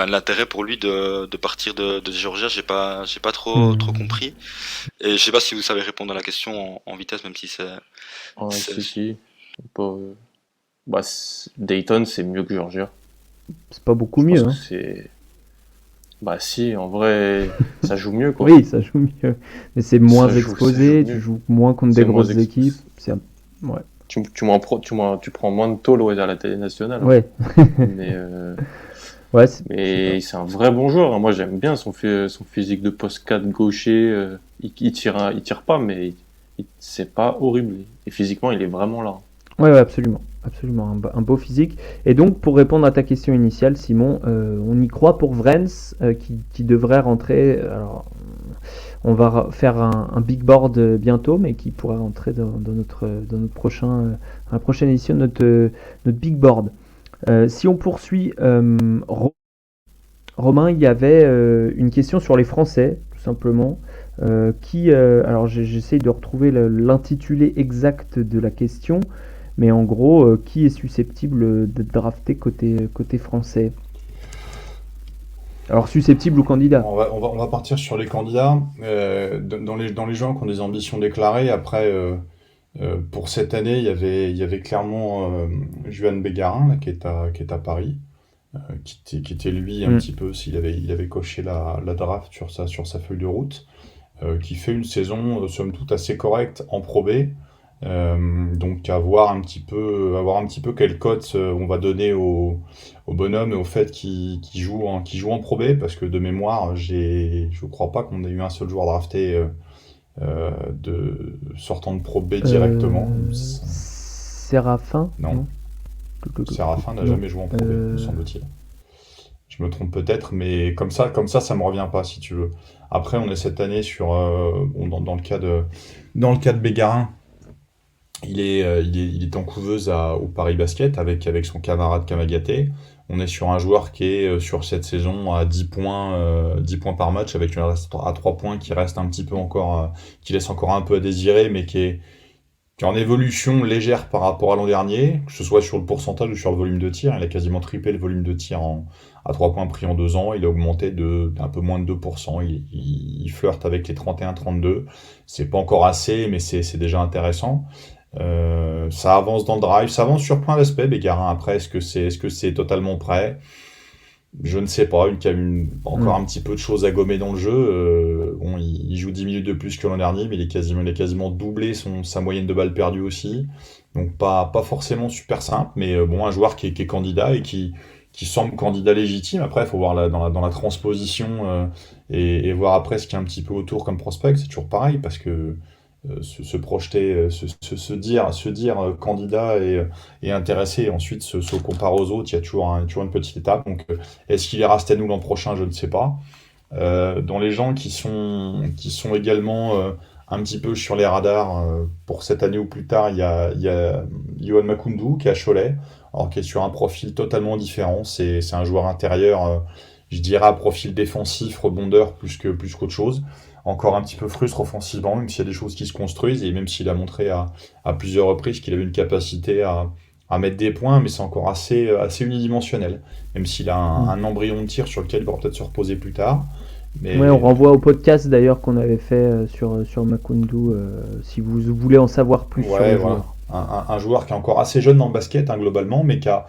l'intérêt pour lui de partir de Georgia. J'ai pas trop compris, et je sais pas si vous savez répondre à la question en vitesse, même si c'est. Si. Dayton, c'est mieux que Georgia. C'est pas beaucoup mieux. Hein. Si, en vrai, ça joue mieux, quoi. Oui, ça joue mieux. Mais c'est moins exposé, tu joues moins contre des grosses équipes. Ouais. Tu prends moins de tôle à la télé nationale. Ouais. Mais c'est un vrai bon joueur. Moi, j'aime bien son physique de post 4 gaucher. Il tire pas, mais c'est pas horrible. Et physiquement, il est vraiment là. Ouais, absolument. Absolument, un beau physique. Et donc, pour répondre à ta question initiale, Simon, on y croit pour Frans, qui devrait rentrer. Alors, on va faire un big board bientôt, mais qui pourra rentrer dans notre la prochaine édition de notre big board. Si on poursuit, Romain, il y avait une question sur les Français, tout simplement. Alors, j'essaye de retrouver l'intitulé exact de la question. Mais en gros, qui est susceptible d'être drafté côté français? Alors, susceptible ou candidat? On va partir sur les candidats. Dans les gens qui ont des ambitions déclarées, après, pour cette année, il y avait clairement Juan Bégarin, là, qui est à Paris, qui était lui un petit peu, il avait coché la draft sur sa feuille de route, qui fait une saison, somme toute, assez correcte en Pro B. Donc à voir un petit peu quelle cote on va donner au bonhomme et au fait qu'il joue en Pro B, parce que de mémoire, je crois pas qu'on ait eu un seul joueur drafté sortant de Pro B directement. Séraphin, Non, Séraphin n'a Non. jamais joué en Pro B, me semble-t-il. Je me trompe peut-être, mais comme ça me revient pas, si tu veux. Après, on est cette année dans le cas de Bégarin. Il est en couveuse au Paris Basket avec son camarade Kamagaté. On est sur un joueur qui est sur cette saison à 10 points par match, avec une reste à 3 points qui reste un petit peu encore, qui laisse encore un peu à désirer, mais qui est en évolution légère par rapport à l'an dernier, que ce soit sur le pourcentage ou sur le volume de tir. Il a quasiment triplé le volume de tir à 3 points pris en 2 ans. Il a augmenté d'un peu moins de 2%. Il flirte avec les 31-32. C'est pas encore assez, mais c'est déjà intéressant. Ça avance dans le drive, ça avance sur plein d'aspects, Bégarin. Après, est-ce que c'est totalement prêt? Je ne sais pas, encore un petit peu de choses à gommer dans le jeu. Bon, il joue 10 minutes de plus que l'an dernier, mais il a quasiment doublé sa moyenne de balles perdues aussi. Donc pas forcément super simple, mais bon, un joueur qui est candidat et qui semble candidat légitime. Après, il faut voir dans la transposition et voir après ce qu'il y a un petit peu autour comme prospect. C'est toujours pareil, parce que se projeter, se dire candidat et intéressé, et ensuite se comparer aux autres, il y a toujours une petite étape. Donc, est-ce qu'il ira à nous l'an prochain? Je ne sais pas. Dans les gens qui sont également un petit peu sur les radars pour cette année ou plus tard, il y a Yohan Makoundou qui est à Cholet, alors qui est sur un profil totalement différent. C'est un joueur intérieur, je dirais à profil défensif, rebondeur plus qu'autre chose. Encore un petit peu frustre offensivement, même s'il y a des choses qui se construisent, et même s'il a montré à plusieurs reprises qu'il avait une capacité à mettre des points, mais c'est encore assez unidimensionnel, même s'il a un embryon de tir sur lequel il va peut-être se reposer plus tard. Mais... Ouais, on renvoie au podcast d'ailleurs qu'on avait fait sur Makoundou, si vous voulez en savoir plus sur le joueur. Un joueur qui est encore assez jeune dans le basket, globalement, mais qui a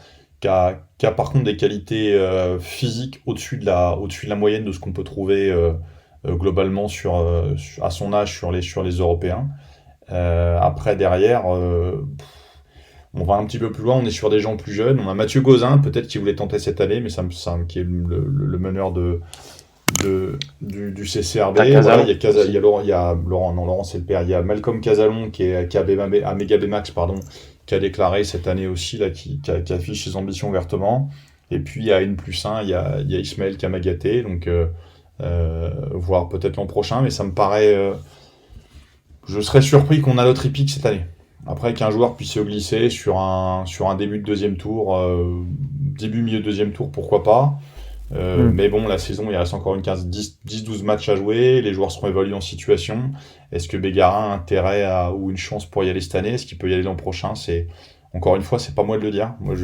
par contre des qualités physiques au-dessus de la moyenne de ce qu'on peut trouver globalement à son âge sur les Européens. Après, derrière, on va un petit peu plus loin, on est sur des gens plus jeunes. On a Mathieu Gauzin, peut-être qui voulait tenter cette année, mais qui est le meneur du CCRB. Voilà, il y a Laurent, c'est le père. Il y a Malcolm Casalon qui est à Mega Bmax, qui a déclaré cette année aussi, là, qui affiche ses ambitions ouvertement. Et puis il y a N+1, il y a Ismaël Kamagaté, donc voire peut-être l'an prochain, mais ça me paraît. Je serais surpris qu'on a l'autre épique cette année. Après, qu'un joueur puisse se glisser sur un début de deuxième tour, milieu de deuxième tour, pourquoi pas. Mais bon, la saison, il reste encore 10-12 matchs à jouer, les joueurs seront évalués en situation. Est-ce que Bégarin a intérêt ou une chance pour y aller cette année? Est-ce qu'il peut y aller l'an prochain? Encore une fois, c'est pas moi de le dire. Moi,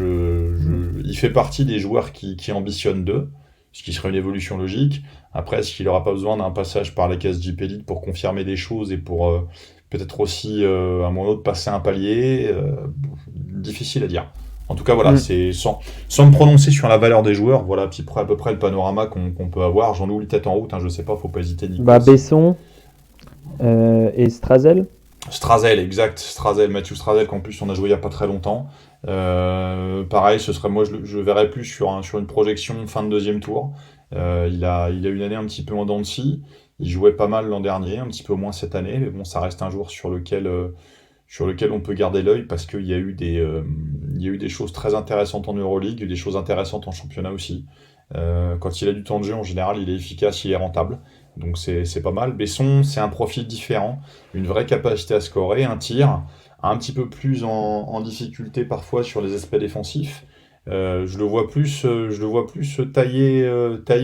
il fait partie des joueurs qui ambitionnent d'eux, ce qui serait une évolution logique. Après, est-ce qu'il n'aura pas besoin d'un passage par la case JP Elite pour confirmer des choses et pour peut-être aussi, à un moment ou l'autre, passer un palier? Difficile à dire. En tout cas, voilà, c'est sans me prononcer sur la valeur des joueurs, voilà à peu près le panorama qu'on peut avoir. J'en oublie peut-être en route, je sais pas, faut pas hésiter. Besson et Strazel. Strazel, exact. Mathieu Strazel, qu'en plus on a joué il y a pas très longtemps. Pareil, ce serait, moi je verrais plus sur une projection fin de deuxième tour. Il a une année un petit peu en dents de scie. Il jouait pas mal l'an dernier, un petit peu moins cette année, mais bon, ça reste un joueur sur lequel on peut garder l'œil, parce qu'il y a eu des choses très intéressantes en Euroleague, des choses intéressantes en championnat aussi. Quand il a du temps de jeu, en général, il est efficace, il est rentable. Donc c'est pas mal. Besson, c'est un profil différent, une vraie capacité à scorer, un tir, un petit peu plus en difficulté parfois sur les aspects défensifs. Je le vois plus tailler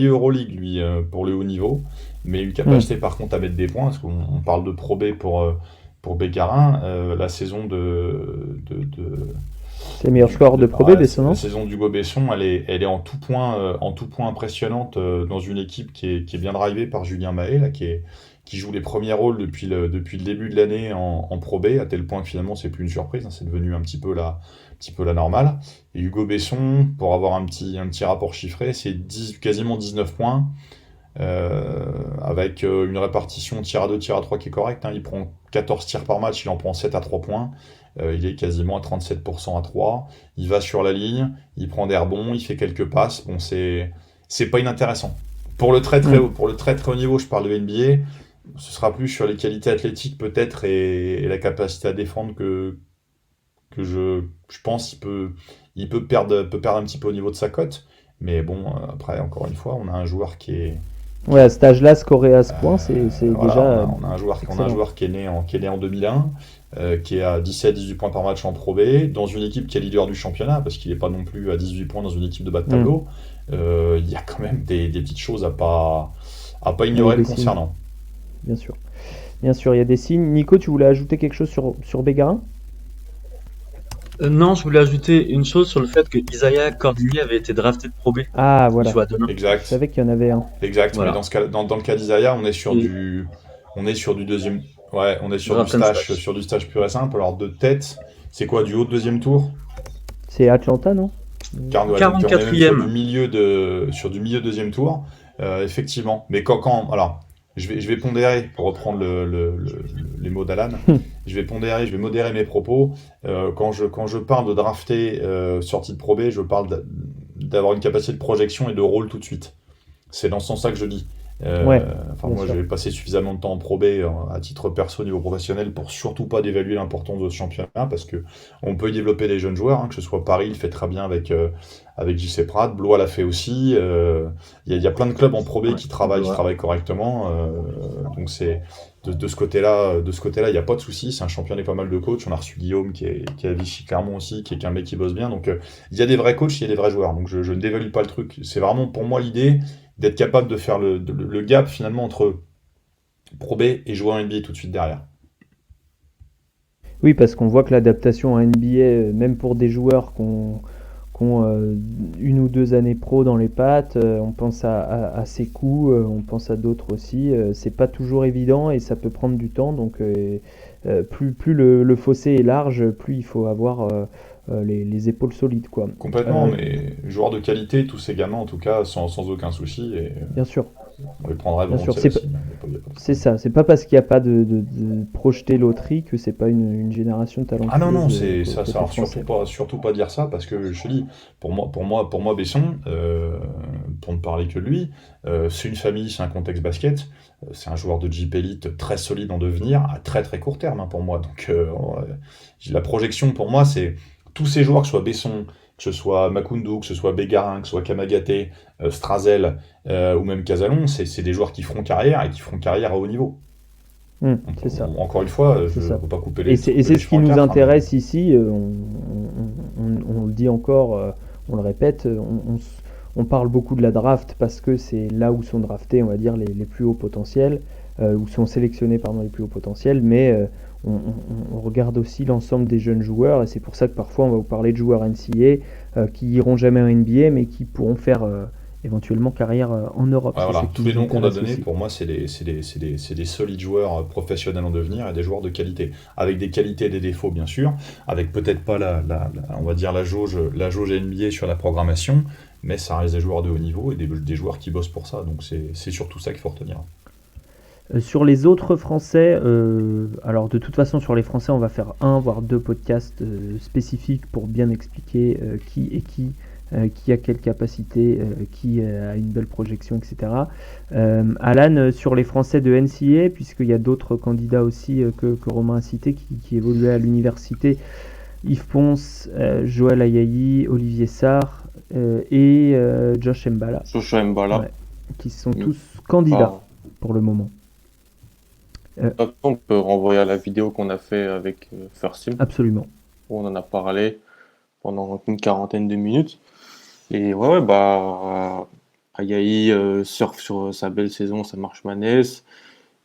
Euroleague, lui, pour le haut niveau, mais une capacité par contre à mettre des points, parce qu'on parle de Pro B pour Bégarin. La saison c'est le meilleur score de Pro B, Besson, non ? La saison d'Hugo Besson, elle est en tout point impressionnante, dans une équipe qui est bien drivée par Julien Mahé, là, qui joue les premiers rôles depuis le début de l'année en Pro B, à tel point que finalement c'est plus une surprise, c'est devenu un petit peu la normale. Et Hugo Besson, pour avoir un petit rapport chiffré, c'est quasiment 19 points, avec une répartition tir à 2, tir à 3 qui est correcte. Hein. Il prend 14 tirs par match, il en prend 7 à 3 points. Il est quasiment à 37% à 3. Il va sur la ligne, il prend des rebonds, il fait quelques passes. Bon, c'est pas inintéressant. Pour le très très haut, pour le très très haut niveau, je parle de NBA, ce sera plus sur les qualités athlétiques peut-être et la capacité à défendre que je pense il peut perdre un petit peu au niveau de sa cote. Mais bon, après, encore une fois, on a un joueur qui est. Ouais, à cet âge-là, scorer à ce point, c'est Voilà, déjà on a un joueur excellent. qui est né en 2001, qui est à 17-18 points par match en Pro B, dans une équipe qui est leader du championnat, parce qu'il n'est pas non plus à 18 points dans une équipe de bas de Mm. tableau. Il y a quand même des petites choses à pas Il y a ignorer le des signes, concernant. bien sûr. Bien sûr, il y a des signes. Nico, tu voulais ajouter quelque chose sur Bégarin? Non, je voulais ajouter une chose sur le fait que Isaiah Cordinier avait été drafté de Pro B. Ah, Il voilà. joue à Denain. Je Exact, savais qu'il y en avait un. exact. Mais Voilà. dans ce cas, dans le cas d'Isaiah, Et on est sur du deuxième, ouais, on est draft and stash. sur du stage pur et simple. Alors de tête, c'est quoi, du haut de deuxième tour? C'est Atlanta, non? Ouais, donc on est même 44e. sur du milieu deuxième tour, effectivement. Mais alors, je vais pondérer, pour reprendre les mots d'Alan, je vais modérer mes propos. Quand je parle de drafter sortie de Pro B, je parle d'avoir une capacité de projection et de rôle tout de suite. C'est dans ce sens-là que je dis. Ouais, Enfin, bien moi, sûr. j'ai passé suffisamment de temps en Pro B à titre perso au niveau professionnel pour surtout pas dévaluer l'importance de ce championnat parce que on peut y développer des jeunes joueurs, hein, que ce soit Paris, il fait très bien avec JC Prat, Blois l'a fait aussi. Il y a plein de clubs en Pro B Ouais, qui ouais. travaillent correctement. Donc c'est de ce côté-là, il n'y a pas de souci. C'est un championnat et pas mal de coachs. On a reçu Guillaume qui est à Vichy Clermont aussi, qui est un mec qui bosse bien. Donc il y a des vrais coachs, il y a des vrais joueurs. Donc je ne dévalue pas le truc. C'est vraiment pour moi l'idée d'être capable de faire le gap finalement entre Pro B et jouer en NBA tout de suite derrière. Oui, parce qu'on voit que l'adaptation à NBA, même pour des joueurs qui ont une ou deux années pro dans les pattes, on pense à Sekou, on pense à d'autres aussi, c'est pas toujours évident et ça peut prendre du temps. Donc plus le fossé est large, plus il faut avoir les épaules solides, quoi. Complètement, mais joueurs de qualité, tous ces gamins en tout cas, sans aucun souci, et Bien sûr, on les prendrait bien sûr. volontiers aussi. Il y a pas de C'est problème. ça, c'est pas parce qu'il n'y a pas de projeté loterie que c'est pas une génération Ah non, non, talentueuse c'est ça, côté alors français. surtout pas dire ça, parce que je te dis, pour moi, Besson, pour ne parler que de lui, c'est une famille, c'est un contexte basket, c'est un joueur de Jeep Elite très solide en devenir, à très très court terme hein, pour moi. Donc la projection pour moi, c'est tous ces joueurs, que ce soit Besson, que ce soit Makoundou, que ce soit Bégarin, que ce soit Kamagaté, Strazel, ou même Casalon, c'est des joueurs qui feront carrière et qui feront carrière à haut niveau. C'est ça, Encore une fois, je c'est ne ça. veux pas couper Et couper c'est les ce cheveux qui en nous quatre, hein, mais intéresse ici, on le dit encore, on le répète, on parle beaucoup de la draft parce que c'est là où sont draftés, on va dire, les plus hauts potentiels, où sont sélectionnés pardon, les plus hauts potentiels, mais on regarde aussi l'ensemble des jeunes joueurs et c'est pour ça que parfois on va vous parler de joueurs NCAA qui iront jamais en NBA mais qui pourront faire éventuellement carrière en Europe. ouais, C'est ça voilà, qui tous les nous noms qu'on a intéresse donnés, aussi. pour moi, c'est des solides joueurs professionnels en devenir et des joueurs de qualité. Avec des qualités et des défauts, bien sûr. Avec peut-être pas on va dire la jauge NBA sur la programmation, mais ça reste des joueurs de haut niveau et des joueurs qui bossent pour ça. Donc c'est surtout ça qu'il faut retenir. Sur les autres Français, alors de toute façon sur les Français on va faire un voire deux podcasts spécifiques pour bien expliquer qui est qui a quelle capacité, qui a une belle projection, etc. Alan, sur les Français de NCA, puisqu'il y a d'autres candidats aussi que Romain a cités qui évoluaient à l'université, Yves Ponce, Joël Ayayi, Olivier Sarr et Josh Mbala, Joshua Mbala. ouais, qui sont Mm. tous candidats Enfin, pour le moment. on peut renvoyer à la vidéo qu'on a fait avec First Team, Absolument. où on en a parlé pendant une quarantaine de minutes. Et ouais, bah, Ayayi surfe sur sa belle saison, sa marche manesse.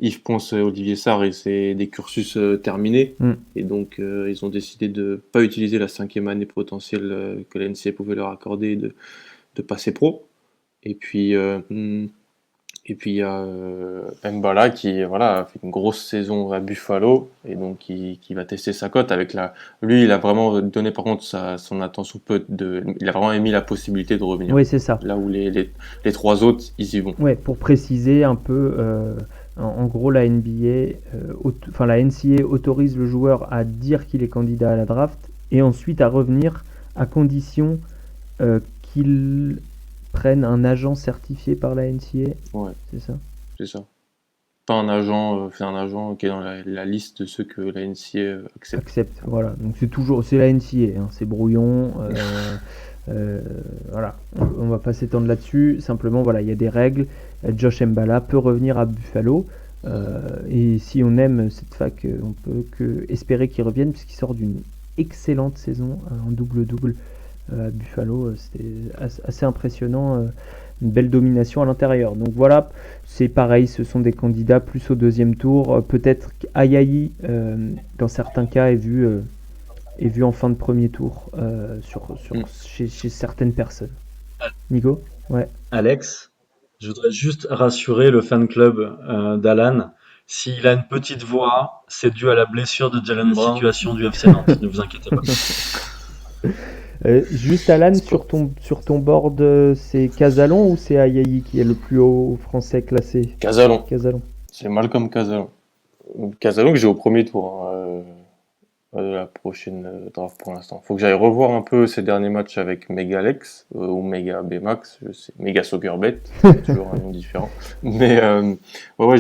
Yves Ponce, Olivier Sarr, et c'est des cursus terminés. Mm. Et donc, ils ont décidé de ne pas utiliser la 5e année potentielle que la NCAA pouvait leur accorder, de passer pro. Et puis, Et puis il y a Mbala qui a fait une grosse saison à Buffalo et donc qui va tester sa cote avec lui il a vraiment donné par contre son attention il a vraiment émis la possibilité de revenir. Oui, c'est ça. Là où les trois autres ils y vont. Ouais, pour préciser un peu, en gros la NBA, la NCAA autorise le joueur à dire qu'il est candidat à la draft et ensuite à revenir à condition qu'il prennent un agent certifié par la NCAA. Ouais. C'est ça. C'est ça. Pas un agent, c'est un agent qui est dans la liste de ceux que la NCAA accepte. Voilà. Donc c'est la NCAA, c'est brouillon. Voilà. On va pas s'étendre là-dessus. Simplement, voilà, il y a des règles. Josh Mbala peut revenir à Buffalo. Et si on aime cette fac, on peut que espérer qu'il revienne puisqu'il sort d'une excellente saison en double-double. À Buffalo, c'était assez impressionnant, une belle domination à l'intérieur. Donc voilà, c'est pareil, ce sont des candidats plus au deuxième tour. Peut-être qu'Ayayi, dans certains cas, est vu en fin de premier tour chez certaines personnes. Nico ? Ouais. Alex, je voudrais juste rassurer le fan club d'Alan. S'il a une petite voix, c'est dû à la blessure de Jalen Brown, situation du FC Nantes. Ne vous inquiétez pas. Juste Alan, sur ton board, c'est Casalon ou c'est Ayayi qui est le plus haut français classé ? Casalon. C'est Malcolm Casalon. Casalon que j'ai au premier tour de la prochaine draft pour l'instant. Faut que j'aille revoir un peu ses derniers matchs avec Megalex ou Mega Bmax, je sais, Mega Soccerbet, c'est toujours un nom différent. Mais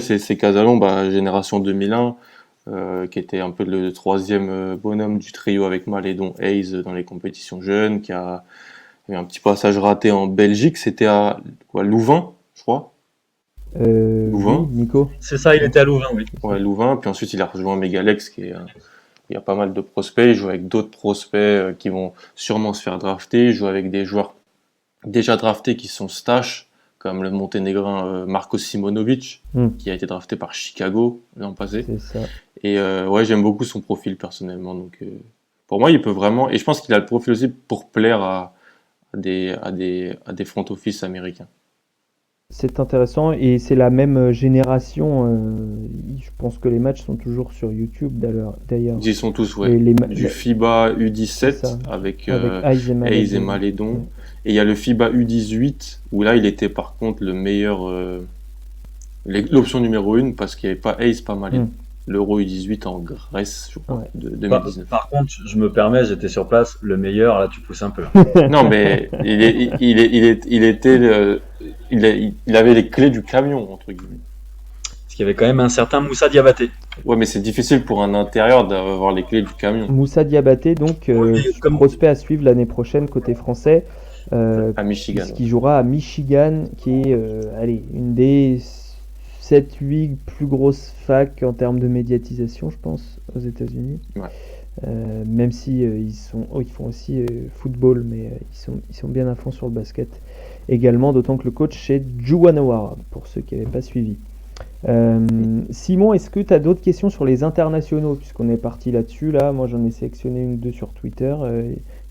c'est Casalon, génération 2001. Qui était un peu le troisième bonhomme du trio avec Malédon Hayes dans les compétitions jeunes, qui a eu un petit passage raté en Belgique, c'était à Louvain, je crois. Louvain, oui, Nico. C'est ça, il était à Louvain, oui. Ouais, Louvain, puis ensuite il a rejoint Megalex, il y a pas mal de prospects, il joue avec d'autres prospects qui vont sûrement se faire drafter, il joue avec des joueurs déjà draftés qui sont stash, comme le Monténégrin Marko Simonovic, qui a été drafté par Chicago l'an passé. C'est ça. Et j'aime beaucoup son profil personnellement. Donc, pour moi, il peut vraiment. Et je pense qu'il a le profil aussi pour plaire à des front office américains. C'est intéressant et c'est la même génération. Je pense que les matchs sont toujours sur YouTube d'ailleurs. Ils y sont tous, ouais. Du FIBA U17 avec Hayes et Malédon. Et il y a le FIBA U18 où là, il était par contre le meilleur, l'option numéro 1 parce qu'il n'y avait pas Hayes, pas Malédon. L'Euro U18 en Grèce, je crois, de 2019. Par contre, je me permets, j'étais sur place, le meilleur, là tu pousses un peu. Non, mais il avait les clés du camion, entre guillemets. Parce qu'il y avait quand même un certain Moussa Diabaté. Ouais, mais c'est difficile pour un intérieur d'avoir les clés du camion. Moussa Diabaté, donc, comme prospect à suivre l'année prochaine côté français. À Michigan. Qui jouera à Michigan, qui est une des 7-8 plus grosses facs en termes de médiatisation, je pense, aux États-Unis. Ouais. Même si ils font aussi football, mais ils sont bien à fond sur le basket également, d'autant que le coach c'est Juwan Howard, pour ceux qui n'avaient pas suivi. Simon, est-ce que tu as d'autres questions sur les internationaux, puisqu'on est parti là-dessus, là, moi j'en ai sélectionné une ou deux sur Twitter.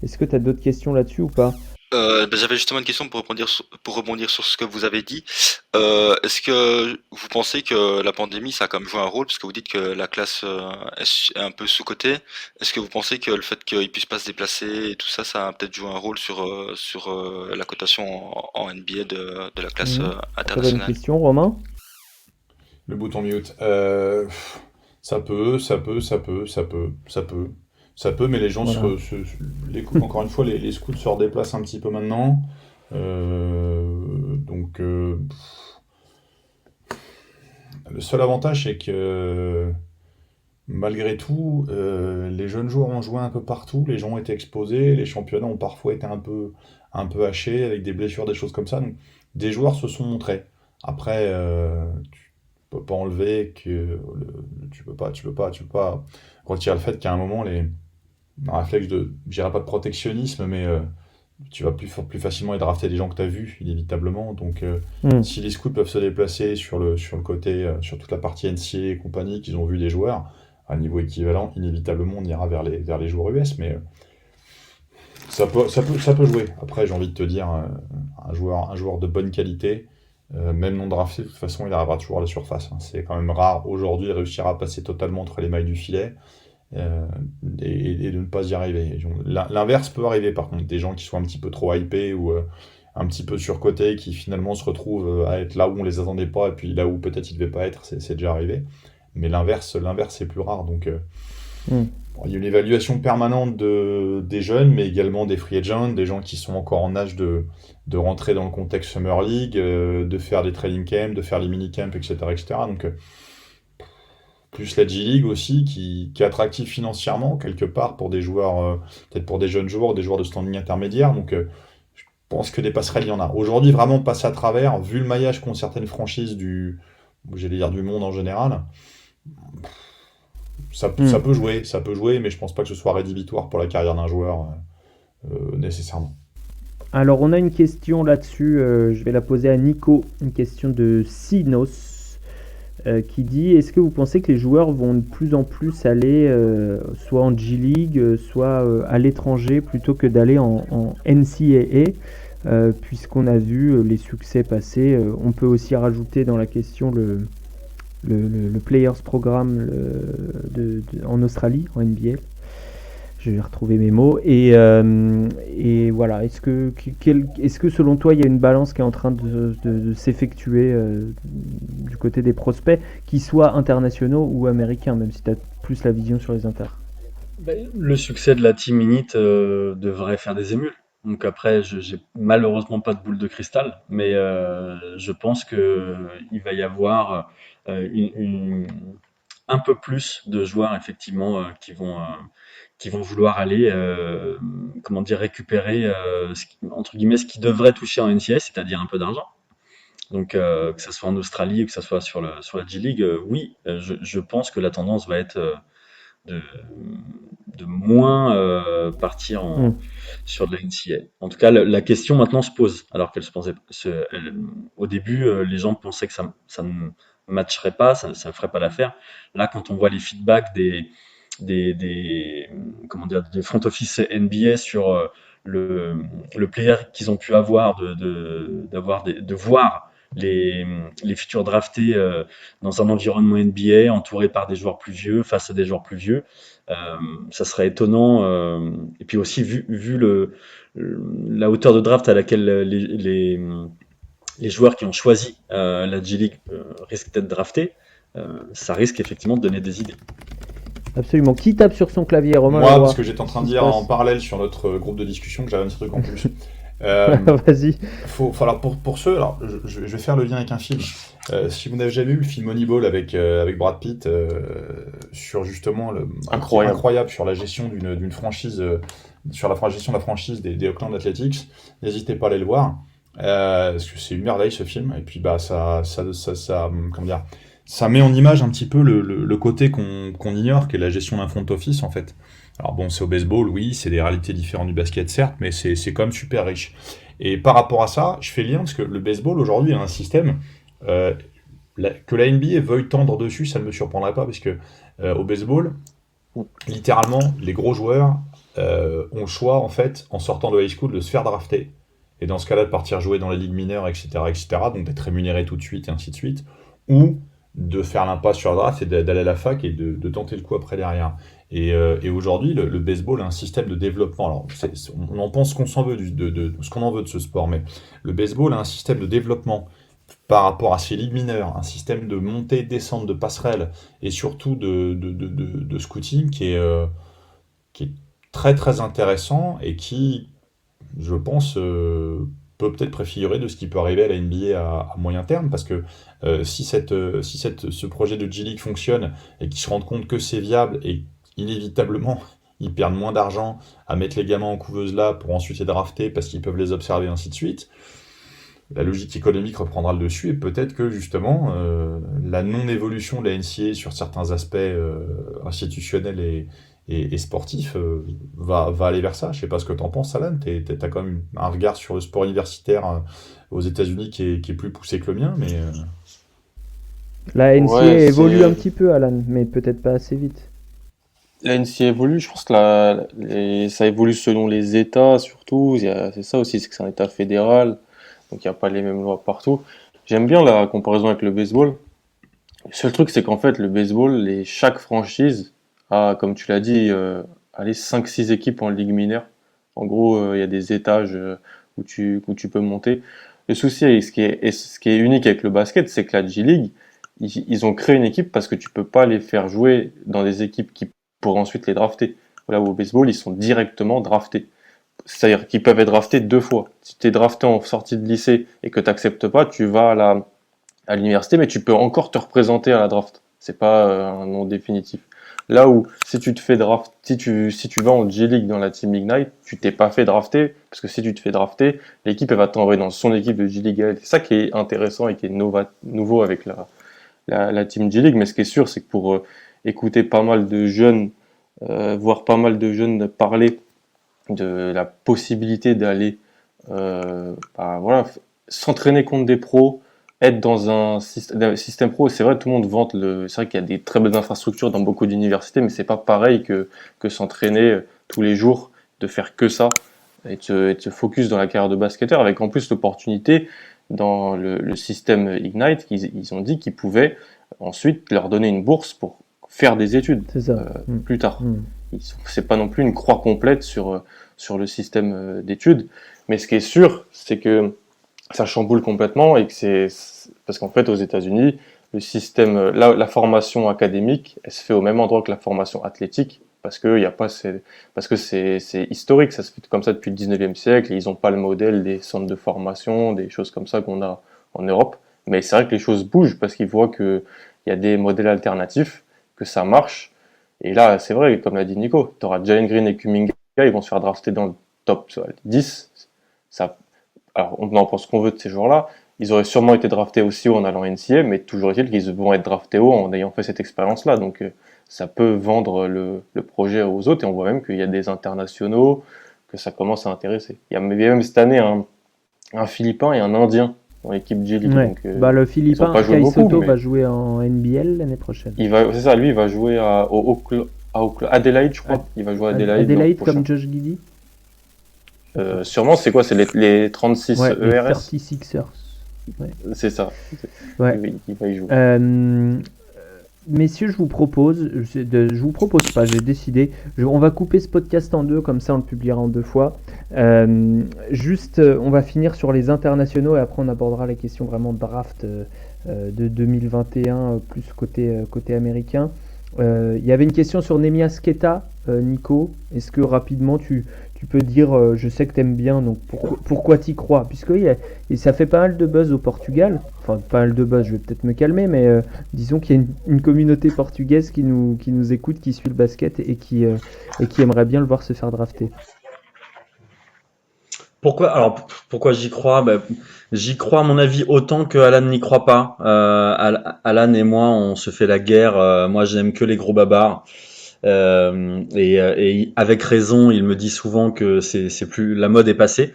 Est-ce que tu as d'autres questions là-dessus ou pas ? J'avais justement une question pour rebondir sur ce que vous avez dit. Est-ce que vous pensez que la pandémie, ça a quand même joué un rôle, parce que vous dites que la classe est un peu sous-cotée. Est-ce que vous pensez que le fait qu'ils ne puissent pas se déplacer et tout ça, ça a peut-être joué un rôle sur la cotation en NBA de la classe internationale ? Très bonne question, Romain. Le bouton mute. Ça peut, mais les gens encore une fois, les scouts se redéplacent un petit peu maintenant. Donc, le seul avantage, c'est que malgré tout, les jeunes joueurs ont joué un peu partout, les gens ont été exposés, les championnats ont parfois été un peu hachés avec des blessures, des choses comme ça. Donc, des joueurs se sont montrés. Après, tu peux pas enlever que tu peux pas retirer le fait qu'à un moment un réflexe je dirais pas de protectionnisme, mais tu vas plus facilement aller drafter des gens que tu as vus, inévitablement. Donc, si les scouts peuvent se déplacer sur le côté, sur toute la partie NCAA et compagnie, qu'ils ont vu des joueurs à niveau équivalent, inévitablement, on ira vers les joueurs US, mais ça peut jouer. Après, j'ai envie de te dire, un joueur de bonne qualité, même non drafté, de toute façon, il arrivera toujours à la surface, hein. C'est quand même rare aujourd'hui de réussir à passer totalement entre les mailles du filet euh, et de ne pas y arriver. L'inverse peut arriver par contre, des gens qui sont un petit peu trop hypés ou un petit peu surcotés, qui finalement se retrouvent à être là où on les attendait pas et puis là où peut-être ils devaient pas être, c'est déjà arrivé. Mais l'inverse c'est plus rare. Donc bon, il y a une évaluation permanente des jeunes, mais également des free agents, des gens qui sont encore en âge de rentrer dans le contexte Summer League, de faire des training camps, de faire les mini-camps, etc., etc. Donc, plus la G-League aussi, qui est attractive financièrement, quelque part, pour des joueurs, peut-être pour des jeunes joueurs, des joueurs de standing intermédiaire. Donc, je pense que des passerelles, il y en a. Aujourd'hui, vraiment passer à travers, vu le maillage qu'ont certaines franchises j'allais dire du monde en général, ça peut jouer, mais je pense pas que ce soit rédhibitoire pour la carrière d'un joueur nécessairement. Alors, on a une question là-dessus, je vais la poser à Nico, une question de Sinos, qui dit: est-ce que vous pensez que les joueurs vont de plus en plus aller soit en G-League, soit à l'étranger, plutôt que d'aller en NCAA, puisqu'on a vu les succès passés. On peut aussi rajouter dans la question le Players Programme en Australie, en NBL. Je vais retrouver mes mots. Et voilà, est-ce que selon toi, il y a une balance qui est en train de s'effectuer du côté des prospects, qu'ils soient internationaux ou américains, même si tu as plus la vision sur les inter? Le succès de la Team Init devrait faire des émules. Donc après, j'ai malheureusement pas de boule de cristal, mais je pense que il va y avoir un peu plus de joueurs effectivement qui vont vouloir aller comment dire, récupérer entre guillemets ce qui devrait toucher en NCS, c'est-à-dire un peu d'argent. Donc que ça soit en Australie ou que ça soit sur la G-League, oui, je pense que la tendance va être de moins partir sur de la NCA. En tout cas, la question maintenant se pose, alors qu'elle se posait au début, les gens pensaient que ça ne matcherait pas, ça ne ferait pas l'affaire. Là, quand on voit les feedbacks des front office NBA sur le player qu'ils ont pu avoir, de voir les futurs draftés dans un environnement NBA entouré par des joueurs plus vieux face à des joueurs plus vieux, ça serait étonnant. Et puis aussi vu la hauteur de draft à laquelle les joueurs qui ont choisi la G-League risquent d'être draftés, ça risque effectivement de donner des idées. Absolument. Qui tape sur son clavier, Romain? Moi, parce que j'étais en train de dire en parallèle sur notre groupe de discussion que j'avais un petit truc en plus. Vas-y. Alors pour ceux, alors je vais faire le lien avec un film. Si vous n'avez jamais vu le film Moneyball avec Brad Pitt, sur justement incroyable sur la gestion d'une franchise, sur la gestion de la franchise des Oakland Athletics, n'hésitez pas à aller le voir, parce que c'est une merveille ce film. Et puis bah ça comment dire, ça met en image un petit peu le côté qu'on ignore, qui est la gestion d'un front office en fait. Alors bon, c'est au baseball, oui, c'est des réalités différentes du basket, certes, mais c'est quand même super riche. Et par rapport à ça, je fais le lien parce que le baseball aujourd'hui a un système, que la NBA veuille tendre dessus, ça ne me surprendrait pas, parce que au baseball, littéralement, les gros joueurs ont le choix, en fait, en sortant de high school, de se faire drafter. Et dans ce cas-là, de partir jouer dans les ligues mineures, etc., donc d'être rémunéré tout de suite, et ainsi de suite, ou de faire l'impasse sur la draft et d'aller à la fac et de tenter le coup après derrière. Et aujourd'hui, le baseball a un système de développement. Alors, on en pense ce qu'on s'en veut ce qu'on en veut de ce sport, mais le baseball a un système de développement par rapport à ces ligues mineures, un système de montée, descente, de passerelle, et surtout de scouting qui est très très intéressant et qui, je pense, peut peut-être préfigurer de ce qui peut arriver à la NBA à moyen terme, parce que si ce projet de G-League fonctionne et qu'ils se rendent compte que c'est viable et inévitablement ils perdent moins d'argent à mettre les gamins en couveuse là pour ensuite les drafter parce qu'ils peuvent les observer, ainsi de suite, la logique économique reprendra le dessus, et peut-être que justement la non-évolution de la NCAA sur certains aspects institutionnels et sportifs va aller vers ça. Je sais pas ce que t'en penses, Alan. T'as quand même un regard sur le sport universitaire aux États-Unis qui est plus poussé que le mien, mais la NCAA évolue un petit peu, Alan, mais peut-être pas assez vite. La NCAA évolue, je pense que ça évolue selon les États surtout. C'est ça aussi, c'est que c'est un État fédéral, donc il n'y a pas les mêmes lois partout. J'aime bien la comparaison avec le baseball. Le seul truc, c'est qu'en fait, le baseball, chaque franchise a, comme tu l'as dit, allez, 5-6 équipes en ligue mineure. En gros, il y a des étages où tu peux monter. Le souci, et ce qui est unique avec le basket, c'est que la G-League, ils ont créé une équipe parce que tu peux pas les faire jouer dans des équipes qui pourraient ensuite les drafter. Là où au baseball, ils sont directement draftés. C'est-à-dire qu'ils peuvent être draftés 2 fois. Si tu es drafté en sortie de lycée et que tu n'acceptes pas, tu vas à l'université, mais tu peux encore te représenter à la draft. C'est pas un nom définitif. Là où, si tu te fais draft, si tu vas en G-League dans la Team Ignite, tu t'es pas fait drafter, parce que si tu te fais drafter, l'équipe elle va t'envoyer dans son équipe de G-League. C'est ça qui est intéressant et qui est nouveau avec la Team G-League. Mais ce qui est sûr, c'est que pour écouter pas mal de jeunes, voir pas mal de jeunes parler de la possibilité d'aller voilà, s'entraîner contre des pros, être dans un système pro. C'est vrai, tout le monde vante c'est vrai qu'il y a des très belles infrastructures dans beaucoup d'universités, mais c'est pas pareil que s'entraîner tous les jours, de faire que ça et de se focus dans la carrière de basketteur, avec en plus l'opportunité dans le système Ignite ils ont dit qu'ils pouvaient ensuite leur donner une bourse pour faire des études C'est ça. plus tard. C'est pas non plus une croix complète sur le système d'études, mais ce qui est sûr, c'est que ça chamboule complètement et que parce qu'en fait aux États-Unis, le système, la formation académique, elle se fait au même endroit que la formation athlétique parce que c'est historique, ça se fait comme ça depuis le 19e siècle et ils n'ont pas le modèle des centres de formation, des choses comme ça qu'on a en Europe. Mais c'est vrai que les choses bougent parce qu'ils voient qu'il y a des modèles alternatifs, que ça marche. Et là, c'est vrai, comme l'a dit Nico, tu auras Jalen Green et Kuminga, ils vont se faire drafter dans le top 10. Alors, on en pense qu'on veut de ces joueurs-là. Ils auraient sûrement été draftés aussi haut en allant NCAA, mais toujours est-il qu'ils vont être draftés haut en ayant fait cette expérience-là. Donc, ça peut vendre le projet aux autres. Et on voit même qu'il y a des internationaux, que ça commence à intéresser. Il y a même cette année un Philippin et un Indien dans l'équipe G-League. Ouais. Donc, le Philippin, pas joué Kai beaucoup, Soto mais- va jouer en NBL l'année prochaine. c'est ça, lui, il va jouer à Adelaide, je crois. Il va jouer à Adelaide. l'an prochain. comme Josh Giddey. Sûrement, c'est quoi? C'est les 36 Ouais, les ERS? 36ers. C'est ça. Ouais. Il va y jouer. Messieurs, je vous propose pas, j'ai décidé, on va couper ce podcast en deux, comme ça on le publiera en 2 fois. On va finir sur les internationaux et après on abordera les questions vraiment de draft de 2021, plus côté américain. Il y avait une question sur Neemias Queta, Nico. Est-ce que rapidement tu peux dire, je sais que t'aimes bien, donc pourquoi t'y crois? Puisque ça fait pas mal de buzz au Portugal. Enfin, pas mal de buzz, je vais peut-être me calmer, mais disons qu'il y a une communauté portugaise qui nous écoute, qui suit le basket et qui aimerait bien le voir se faire drafter. Pourquoi j'y crois? J'y crois à mon avis autant que Alan n'y croit pas. Alan et moi, on se fait la guerre. Moi, j'aime que les gros babards. Et avec raison, il me dit souvent que c'est plus la mode est passée.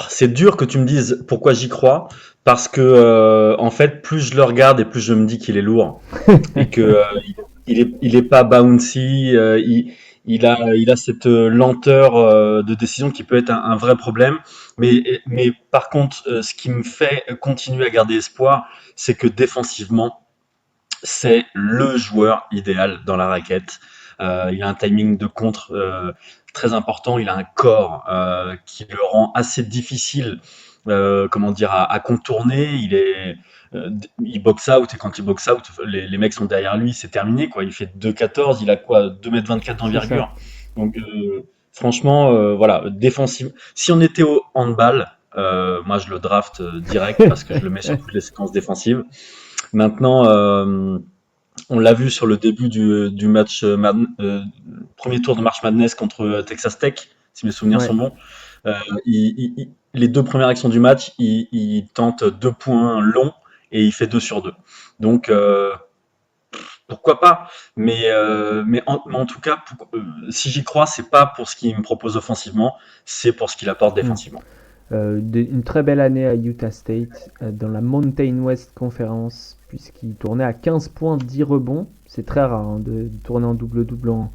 C'est dur que tu me dises pourquoi j'y crois, parce que en fait, plus je le regarde et plus je me dis qu'il est lourd et que il est pas bouncy. Il a cette lenteur de décision qui peut être un vrai problème. Mais par contre, ce qui me fait continuer à garder espoir, c'est que défensivement, c'est le joueur idéal dans la raquette. Il a un timing de contre très important. Il a un corps qui le rend assez difficile, à contourner. Il box out et quand il box out, les mecs sont derrière lui, c'est terminé quoi. Il fait 2,14, il a quoi, 2,24 m d'envergure. Donc franchement, voilà, défensif. Si on était au handball, moi je le draft direct parce que je le mets sur toutes les séquences défensives. Maintenant, on l'a vu sur le début du match, premier tour de March Madness contre Texas Tech, si mes souvenirs sont bons. Les 2 premières actions du match, il tente 2 points longs et il fait 2 sur 2. Donc, pourquoi pas? Mais en tout cas, si j'y crois, c'est pas pour ce qu'il me propose offensivement, c'est pour ce qu'il apporte défensivement. Une très belle année à Utah State dans la Mountain West Conference, puisqu'il tournait à 15 points, 10 rebonds. C'est très rare de tourner en double-double en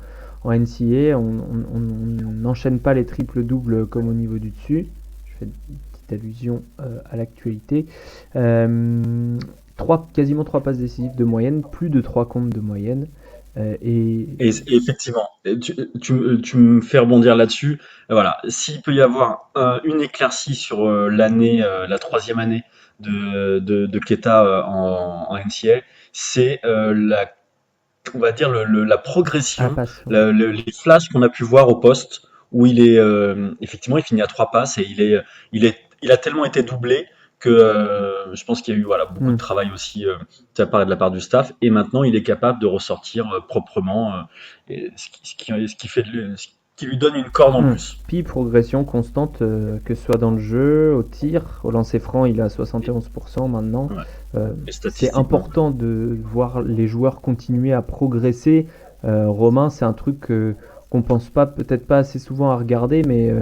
NCAA. On n'enchaîne pas les triples-doubles comme au niveau du dessus. Je fais une petite petite allusion à l'actualité. Quasiment 3 passes décisives de moyenne, plus de 3 comptes de moyenne. Et effectivement, tu me fais rebondir là-dessus. Voilà, s'il peut y avoir une éclaircie sur l'année, la 3e année de Keita en NCAA, c'est on va dire la progression, les flashs qu'on a pu voir au poste où il est effectivement il finit à 3 passes et il a tellement été doublé que je pense qu'il y a eu beaucoup de travail aussi de la part du staff, et maintenant il est capable de ressortir proprement, ce qui lui donne une corde en plus. Puis progression constante, que ce soit dans le jeu, au tir, au lancer franc, il est à 71% maintenant. C'est important de voir les joueurs continuer à progresser. Romain, c'est un truc qu'on pense peut-être pas assez souvent à regarder, mais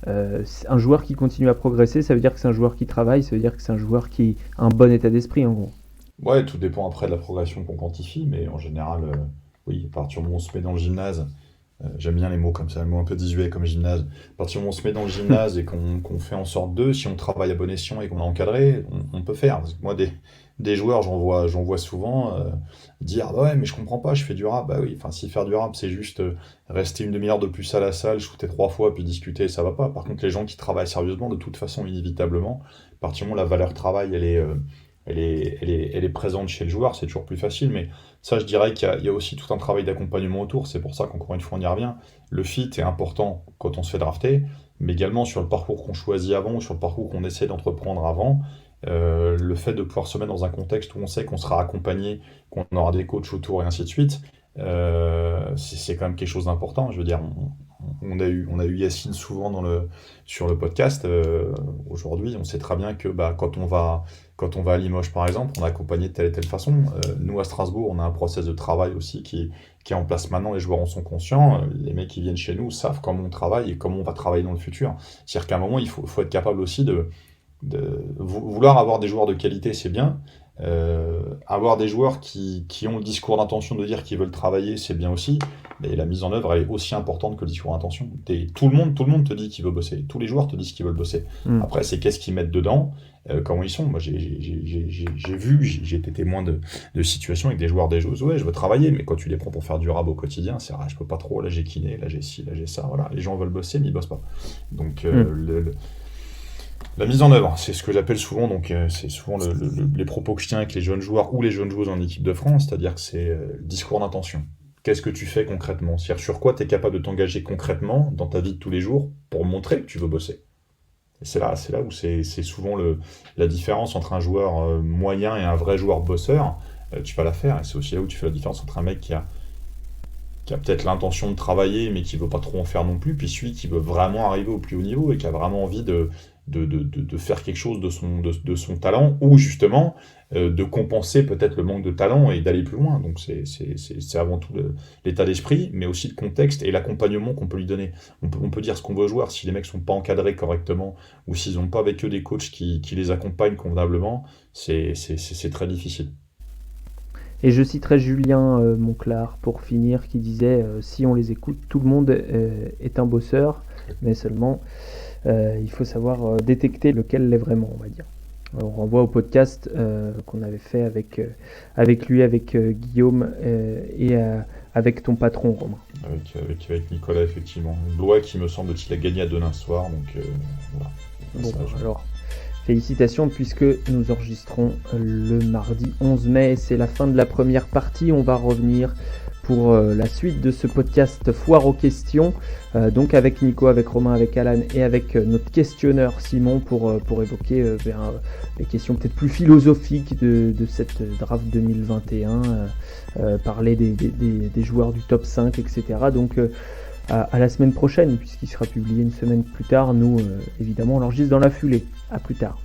un joueur qui continue à progresser, ça veut dire que c'est un joueur qui travaille, ça veut dire que c'est un joueur qui a un bon état d'esprit, en gros. Ouais, tout dépend après de la progression qu'on quantifie, mais en général, oui, à partir du moment où on se met dans le gymnase, j'aime bien les mots comme ça, les mots un peu désuets comme gymnase. À partir du moment où on se met dans le gymnase et qu'on fait en sorte si on travaille à bon escient et qu'on a encadré, on peut faire. Parce que moi, des joueurs, j'en vois souvent dire ouais, mais je comprends pas, je fais du rap. Bah oui, enfin, si faire du rap, c'est juste rester une demi-heure de plus à la salle, shooter 3 fois, puis discuter, ça va pas. Par contre, les gens qui travaillent sérieusement, de toute façon, inévitablement, à partir du moment où la valeur travail, elle est présente chez le joueur, c'est toujours plus facile. Mais ça, je dirais qu'il y a aussi tout un travail d'accompagnement autour. C'est pour ça qu'encore une fois, on y revient. Le fit est important quand on se fait drafter, mais également sur le parcours qu'on choisit avant, ou sur le parcours qu'on essaie d'entreprendre avant. Le fait de pouvoir se mettre dans un contexte où on sait qu'on sera accompagné, qu'on aura des coachs autour et ainsi de suite, c'est quand même quelque chose d'important. Je veux dire, on a eu Yacine souvent sur le podcast. Aujourd'hui, on sait très bien que quand on va à Limoges, par exemple, on est accompagné de telle et telle façon. Nous, à Strasbourg, on a un process de travail aussi qui est en place maintenant. Les joueurs en sont conscients. Les mecs qui viennent chez nous savent comment on travaille et comment on va travailler dans le futur. C'est-à-dire qu'à un moment, il faut être capable aussi de vouloir avoir des joueurs de qualité, c'est bien. Avoir des joueurs qui ont le discours d'intention de dire qu'ils veulent travailler, c'est bien aussi. Mais la mise en œuvre, elle est aussi importante que le discours d'intention. Tout le monde te dit qu'il veut bosser. Tous les joueurs te disent qu'ils veulent bosser. Après, c'est qu'est-ce qu'ils mettent dedans, comment ils sont. Moi, j'ai été témoin de situations avec des joueurs des jeux. Ouais, je veux travailler, mais quand tu les prends pour faire du rab au quotidien, c'est je peux pas trop. Là, j'ai kiné, là, j'ai ci, là, j'ai ça. Voilà. Les gens veulent bosser, mais ils bossent pas. Donc, la mise en œuvre, c'est ce que j'appelle souvent, donc c'est souvent les propos que je tiens avec les jeunes joueurs ou les jeunes joueuses en équipe de France, c'est-à-dire que c'est le discours d'intention. Qu'est-ce que tu fais concrètement ? C'est-à-dire sur quoi tu es capable de t'engager concrètement dans ta vie de tous les jours pour montrer que tu veux bosser. Et c'est là où c'est souvent la différence entre un joueur moyen et un vrai joueur bosseur. Tu vas la faire, et c'est aussi là où tu fais la différence entre un mec qui a peut-être l'intention de travailler mais qui veut pas trop en faire non plus, puis celui qui veut vraiment arriver au plus haut niveau et qui a vraiment envie de faire quelque chose de son talent, ou justement de compenser peut-être le manque de talent et d'aller plus loin. Donc c'est avant tout l'état d'esprit, mais aussi le contexte et l'accompagnement qu'on peut lui donner. On peut dire ce qu'on veut aux joueurs, si les mecs sont pas encadrés correctement, ou s'ils n'ont pas avec eux des coachs qui les accompagnent convenablement, c'est très difficile. Et je citerai Julien Monclar pour finir, qui disait si on les écoute, tout le monde est un bosseur, mais seulement il faut savoir détecter lequel l'est vraiment, on va dire. On renvoie au podcast qu'on avait fait avec lui, avec Guillaume et avec ton patron Romain. Avec Nicolas, effectivement. Blois qui me semble-t-il a gagné à Denain ce soir, donc voilà. Bon, alors félicitations, puisque nous enregistrons le mardi 11 mai, c'est la fin de la première partie. On va revenir pour la suite de ce podcast Foire aux questions, donc avec Nico, avec Romain, avec Alan et avec notre questionneur Simon pour évoquer les questions peut-être plus philosophiques de cette draft 2021, parler des joueurs du top 5, etc. Donc à la semaine prochaine, puisqu'il sera publié une semaine plus tard. Nous, évidemment, on l'enregistre dans la foulée. À plus tard.